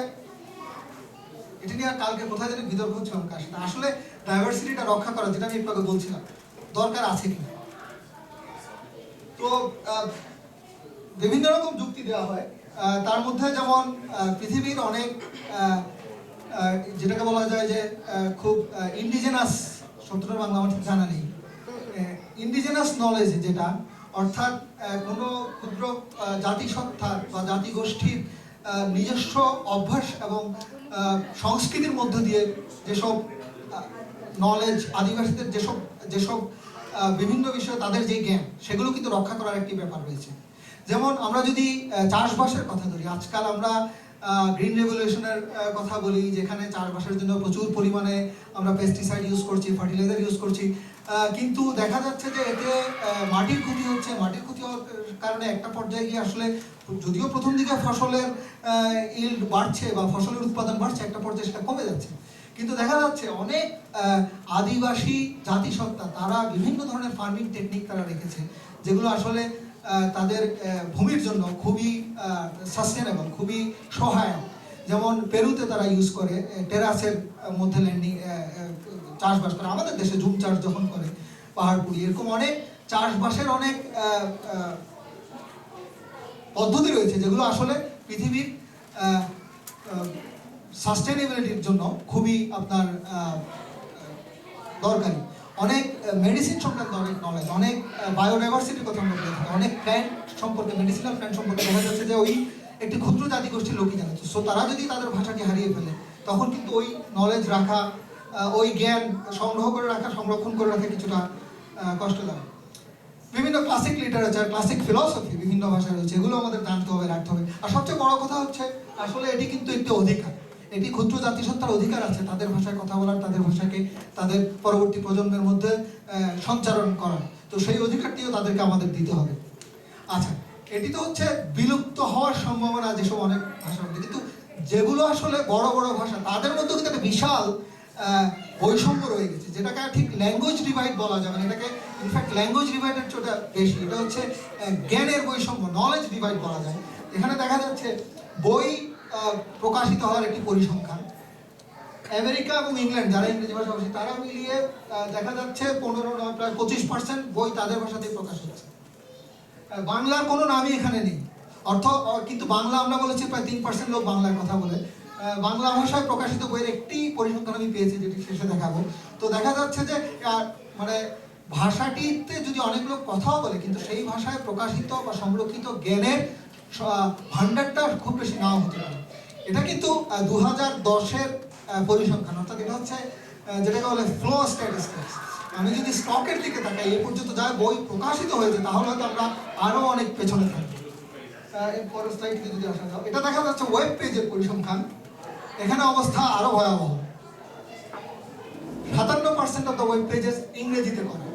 এটি নিয়ে কালকে কোথায় জানি বিতর্ক হচ্ছিল কার সাথে, আসলে ডাইভার্সিটিটা রক্ষা করা, যেটা আমি একটু আগে বলছিলাম, দরকার আছে কিনা। তো বিভিন্ন রকম যুক্তি দেওয়া হয়, তার মধ্যে যেমন পৃথিবীর অনেক যেটাকে বলা যায় যে খুব ইন্ডিজেনাস, শব্দটার বাংলা আমার ঠিক জানা নেই, ইন্ডিজেনাস নলেজ যেটা, অর্থাৎ কোনো ক্ষুদ্র জাতিসত্তার বা জাতিগোষ্ঠীর নিজস্ব অভ্যাস এবং সংস্কৃতির মধ্য দিয়ে যেসব নলেজ, আদিবাসীদের যেসব বিভিন্ন বিষয়ে তাদের যে জ্ঞান, সেগুলো কিন্তু রক্ষা করার একটি ব্যাপার রয়েছে। যেমন আমরা যদি চাষবাসের কথা ধরি, আজকাল আমরা গ্রিন রেভলিউশনের কথা বলি, যেখানে চাষবাসের জন্য প্রচুর পরিমাণে আমরা পেস্টিসাইড ইউজ করছি, ফার্টিলাইজার ইউজ করছি, কিন্তু দেখা যাচ্ছে যে এতে মাটির ক্ষতি হচ্ছে। মাটির ক্ষতি হওয়ার কারণে একটা পর্যায়ে গিয়ে আসলে যদিও প্রথম দিকে ফসলের ইল্ড বাড়ছে বা ফসলের উৎপাদন বাড়ছে, একটা পর্যায়ে সেটা কমে যাচ্ছে। কিন্তু দেখা যাচ্ছে অনেক আদিবাসী জাতিসত্তা তারা বিভিন্ন ধরনের ফার্মিং টেকনিক তারা রেখেছে, যেগুলো আসলে তাদের ভূমির জন্য খুবই সাস্টেনেবল, খুবই সহায়ক। যেমন পেরুতে তারা ইউজ করে টেরাসের মধ্যে ল্যান্ডিং চাষবাস করে, আমাদের দেশে ঝুম চাষ যখন করে পাহাড়পুরি, এরকম অনেক চাষবাসের অনেক পদ্ধতি রয়েছে যেগুলো আসলে পৃথিবীর সাস্টেনেবিলিটির জন্য খুবই আপনার দরকারি। অনেক মেডিসিন সংক্রান্ত অনেক নলেজ, অনেক বায়োডাইভার্সিটির কথা আমরা বলে থাকি, অনেক প্ল্যান্ট সম্পর্কে, মেডিসিনাল প্ল্যান্ট সম্পর্কে দেখা যাচ্ছে যে ওই একটি ক্ষুদ্র জাতিগোষ্ঠীর লোকই জানাচ্ছে। সো তারা যদি তাদের ভাষাকে হারিয়ে ফেলে তখন কিন্তু ওই নলেজ রাখা, ওই জ্ঞান সংগ্রহ করে রাখা, সংরক্ষণ করে রাখা কিছুটা কষ্টদায়ক। বিভিন্ন ক্লাসিক লিটারেচার, ক্লাসিক ফিলসফি বিভিন্ন ভাষায় রয়েছে, এগুলো আমাদের জানতে হবে, রাখতে হবে। আর সবচেয়ে বড় কথা হচ্ছে আসলে এটি কিন্তু একটি অধিকার, এটি ক্ষুদ্র জাতিসত্তার অধিকার আছে তাদের ভাষায় কথা বলার, তাদের ভাষাকে তাদের পরবর্তী প্রজন্মের মধ্যে সঞ্চারণ করার। তো সেই অধিকারটিও তাদেরকে আমাদের দিতে হবে। আচ্ছা, এটি তো হচ্ছে বিলুপ্ত হওয়ার সম্ভাবনা যেসব অনেক ভাষা, কিন্তু যেগুলো আসলে বড় বড় ভাষা তাদের মধ্যে কিন্তু একটা বিশাল বৈষম্য রয়ে গেছে, যেটাকে ঠিক ল্যাঙ্গুয়েজ ডিভাইড বলা যাবে না, এটাকে ইনফ্যাক্ট ল্যাঙ্গুয়েজ ডিভাইডের চেয়ে বেশি, এটা হচ্ছে জ্ঞানের বৈষম্য, নলেজ ডিভাইড বলা যায়। এখানে দেখা যাচ্ছে বই প্রকাশিত হওয়ার একটি পরিসংখ্যান, আমেরিকা এবং ইংল্যান্ড যারা ইংরেজি ভাষাভাষী তারা মিলিয়ে দেখা যাচ্ছে 15 প্রায় 25% বই তাদের ভাষাতেই প্রকাশ হচ্ছে। বাংলার কোনো নামই এখানে নেই, কিন্তু বাংলা আমরা বলেছি প্রায় 3% লোক বাংলায় কথা বলে। বাংলা ভাষায় প্রকাশিত বইয়ের একটি পরিসংখ্যান আমি পেয়েছি, যেটি শেষে দেখাবো। তো দেখা যাচ্ছে যে মানে ভাষাটিতে যদি অনেক লোক কথাও বলে, কিন্তু সেই ভাষায় প্রকাশিত বা সংরক্ষিত জ্ঞানের ভান্ডারটা খুব বেশি নাও হতে পারে। এটা কিন্তু 2010-এর পরিসংখ্যান, অর্থাৎ এটা হচ্ছে যেটাকে বলে ফ্লো স্ট্যাটিস্টিক্স। আমি যদি স্টকের দিকে তাকাই, এই পর্যন্ত যা বই প্রকাশিত হয়েছে তাহলে হয়তো আমরা আরও অনেক পেছনে থাকবো। পরের স্লাইডে যদি আসা যাও, এটা দেখা যাচ্ছে ওয়েব পেজের পরিসংখ্যান। এখানে অবস্থা আরো ভয়াবহ, 57% অফ দ্য ওয়েব পেজেস ইংরেজিতে করে।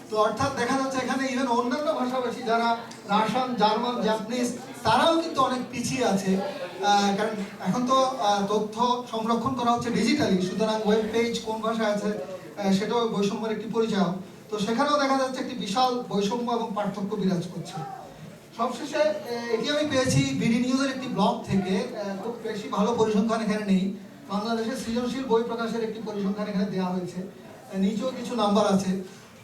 তো অর্থাৎ দেখা যাচ্ছে এখানে ইভেন অন্যান্য ভাষাভাষী যারা রাশিয়ান, জার্মান, জাপানিজ, তারাও কিন্তু অনেক পিছিয়ে আছে, কারণ এখন তো তথ্য সংরক্ষণ করা হচ্ছে ডিজিটালি, সুতরাং ওয়েব পেজ কোন ভাষায় আছে সেটাও বৈষম্যের একটি পরিচয়। তো সেখানেও দেখা যাচ্ছে একটি বিশাল বৈষম্য এবং পার্থক্য বিরাজ করছে। সবশেষে এটি আমি পেয়েছি বিডি নিউজের একটি ব্লগ থেকে, খুব বেশি ভালো পরিসংখ্যান এখানে নেই। বাংলাদেশের সৃজনশীল বই প্রকাশের একটি পরিসংখ্যান এখানে দেওয়া হয়েছে, নিচেও কিছু নাম্বার আছে।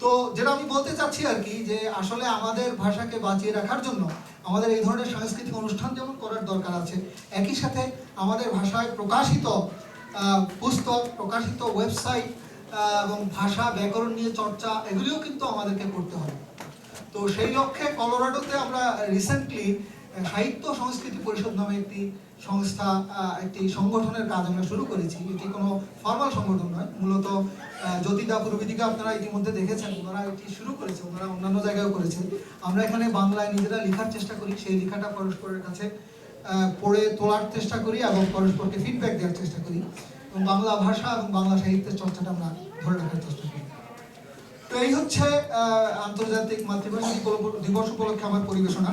তো যেটা আমি বলতে চাচ্ছি আর কি, যে আসলে আমাদের ভাষাকে বাঁচিয়ে রাখার জন্য আমাদের এই ধরনের সাংস্কৃতিক অনুষ্ঠান যেমন করার দরকার আছে, একই সাথে আমাদের ভাষায় প্রকাশিত পুস্তক, প্রকাশিত ওয়েবসাইট এবং ভাষা ব্যাকরণ নিয়ে চর্চা, এগুলিও কিন্তু আমাদেরকে করতে হবে। তো সেই লক্ষ্যে কলোরাডোতে আমরা রিসেন্টলি সাহিত্য সংস্কৃতি পরিষদ নামে একটি সংস্থা, একটি সংগঠনের কাজ আমরা শুরু করেছি। এটি কোনো ফর্মাল সংগঠন নয়, মূলত জ্যোতিদা, পূর্বদিকে আপনারা ইতিমধ্যে দেখেছেন, ওনারা এটি শুরু করেছে, ওনারা অন্যান্য জায়গায়ও করেছেন। আমরা এখানে বাংলায় নিজেরা লেখার চেষ্টা করি, সেই লেখাটা পরস্পরের কাছে পড়ে তোলার চেষ্টা করি এবং পরস্পরকে ফিডব্যাক দেওয়ার চেষ্টা করি, এবং বাংলা ভাষা এবং বাংলা সাহিত্যের চর্চাটা আমরা ধরে রাখার চেষ্টা করি। তো এই হচ্ছে আন্তর্জাতিক মাতৃভাষা দিবস উপলক্ষে আমার পরিবেশনা।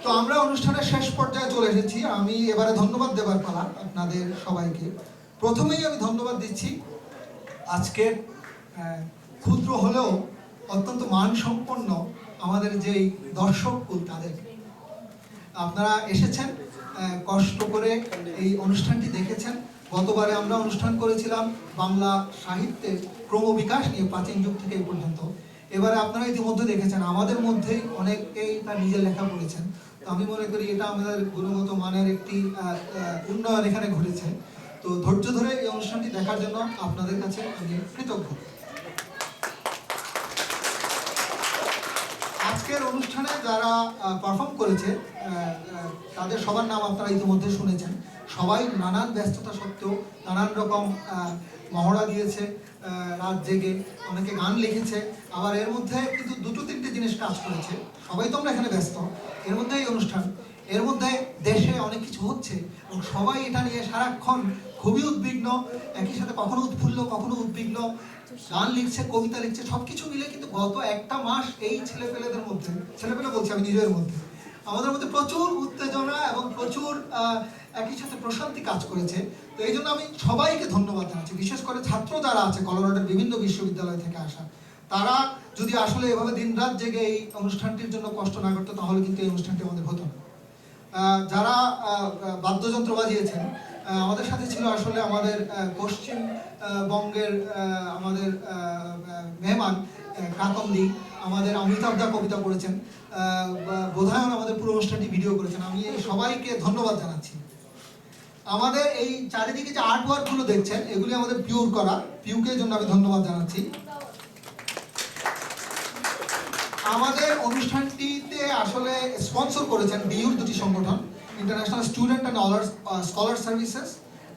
তো আমরা অনুষ্ঠানের শেষ পর্যায়ে চলে এসেছি। আমি এবারে ধন্যবাদ দেবার পালা আপনাদের সবাইকে। প্রথমেই আমি ধন্যবাদ দিচ্ছি আজকের ক্ষুদ্র হলেও অত্যন্ত মানসম্পন্ন আমাদের যেই দর্শক কুল, তাদেরকে। আপনারা এসেছেন, কষ্ট করে এই অনুষ্ঠানটি দেখেছেন। গতবারে আমরা অনুষ্ঠান করেছিলাম বাংলা সাহিত্যের ক্রমবিকাশ নিয়ে প্রাচীন যুগ থেকে এই পর্যন্ত। এবারে আপনারা ইতিমধ্যে দেখেছেন আমাদের মধ্যেই অনেকেই তার নিজের লেখা পড়েছেন। তো আমি মনে করি এটা আমাদের গুণগত মানের একটি উন্নয়ন এখানে ঘটেছে। তো ধৈর্য ধরে এই অনুষ্ঠানটি দেখার জন্য আপনাদের কাছে আমি কৃতজ্ঞ। আজকের অনুষ্ঠানে যারা পারফর্ম করেছে তাদের সবার নাম আপনারা ইতিমধ্যে শুনেছেন। সবাই নানান ব্যস্ততা সত্ত্বেও নানান রকম মহড়া দিয়েছে, রাত জেগে অনেকে গান লিখেছে। আবার এর মধ্যে কিন্তু 2-3টে জিনিস কাজ করেছে। সবাই তো আমরা এখানে ব্যস্ত, এর মধ্যে এই অনুষ্ঠান, এর মধ্যে দেশে অনেক কিছু হচ্ছে এবং সবাই এটা নিয়ে সারাক্ষণ খুবই উদ্বিগ্ন, একই সাথে কখনো উৎফুল্ল, কখনো উদ্বিগ্ন, গান লিখছে, কবিতা লিখছে, সবকিছু মিলে কিন্তু গত একটা মাস এই ছেলেপেলেদের মধ্যে, ছেলেপেলে বলছি আমি নিজের মধ্যে, আমাদের মধ্যে প্রচুর উত্তেজনা এবং প্রচুর একই সাথে প্রশান্তি কাজ করেছে। তো এই জন্য আমি সবাইকে ধন্যবাদ জানাচ্ছি, বিশেষ করে ছাত্র যারা আছে কলোরাডোর বিভিন্ন বিশ্ববিদ্যালয় থেকে আসা, তারা যদি আসলে এভাবে দিনরাত জেগে এই অনুষ্ঠানটির জন্য কষ্ট না করতো তাহলে কিন্তু এই অনুষ্ঠানটি আমাদের হতো না। যারা বাদ্যযন্ত্র বাজিয়েছেন, আমাদের সাথে ছিল আসলে আমাদের পশ্চিমবঙ্গের আমাদের মেহমান কাকন্দি, আমাদের অমিতাভ দা কবিতা পড়েছেন, বোধায়ন আমাদের পুরো অনুষ্ঠানটি ভিডিও করেছেন। আমি এই সবাইকে ধন্যবাদ জানাচ্ছি। আমাদের এই চারিদিকে যে আর্ট ওয়ার্কগুলো দেখছেন এগুলি আমাদের পিউর করা, পিউকে জন্য আমি ধন্যবাদ জানাচ্ছি। আমাদের অনুষ্ঠানটিতে আসলে স্পন্সর করেছেন ডিইউর দুটি সংগঠন, international student and scholar services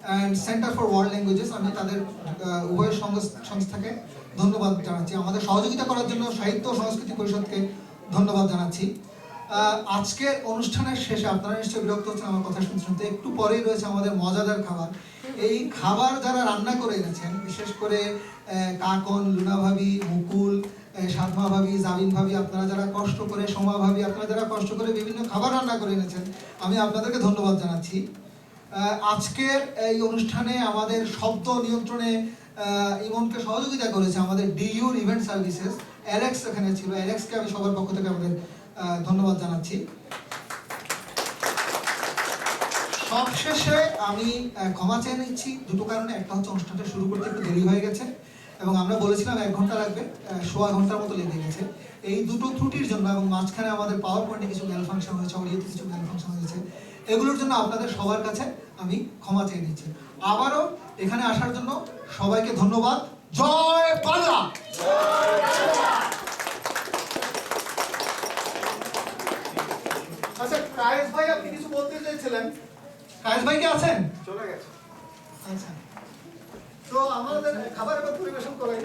and centre for world languages. আমি তাদের উভয় সংস্থাকে ধন্যবাদ জানাচ্ছি। আমাদের সহযোগিতা করার জন্য সাহিত্য ও সংস্কৃতি পরিষদকে ধন্যবাদ জানাচ্ছি। আজকের অনুষ্ঠানের শেষে আপনারা নিশ্চয়ই বিরক্ত হচ্ছেন আমার কথা শুনতে শুনতে, একটু পরেই রয়েছে আমাদের মজাদার খাবার। এই খাবার যারা রান্না করে এনেছেন, বিশেষ করে কাকন, লুনা ভাবি, মুকুল, সাদমা ভাবি, জাবিন ভাবি, আপনারা যারা কষ্ট করে, সোমা ভাবি, আপনারা যারা কষ্ট করে বিভিন্ন খাবার রান্না করে এনেছেন, আমি আপনাদেরকে ধন্যবাদ জানাচ্ছি। আজকের এই অনুষ্ঠানে আমাদের শব্দ নিয়ন্ত্রণে ইমনকে সহযোগিতা করেছে আমাদের ডিইউর ইভেন্ট সার্ভিসেস, অ্যালেক্স এখানে ছিল। অ্যালেক্সকে আমি সবার পক্ষ থেকে আমাদের ধন্যবাদ জানাচ্ছি। সবশেষে আমি ক্ষমা চেয়ে নিচ্ছি দুটো কারণে। একটা হচ্ছে অনুষ্ঠানটা শুরু করতে একটু দেরি হয়ে গেছে এবং আমরা বলেছিলাম 1 ঘন্টা লাগবে, 1.25 ঘন্টার মতো লেগে গেছে। এই দুটো ত্রুটির জন্য এবং মাঝখানে আমাদের পাওয়ার পয়েন্টে কিছু ম্যাল ফাংশন হয়েছে, অডিওতে কিছু ম্যাল ফাংশন হয়েছে, এগুলোর জন্য আপনাদের সবার কাছে আমি ক্ষমা চেয়ে নিচ্ছি। আবারও এখানে আসার জন্য সবাইকে ধন্যবাদ। জয় বাংলা। আচ্ছা, কায়েস ভাই আপনি কিছু বলতে চাইছিলেন? কায়েস ভাই কি আছেন? চলে গেছে। আচ্ছা, তো আমাদের খাবার পরিবেশন করাই।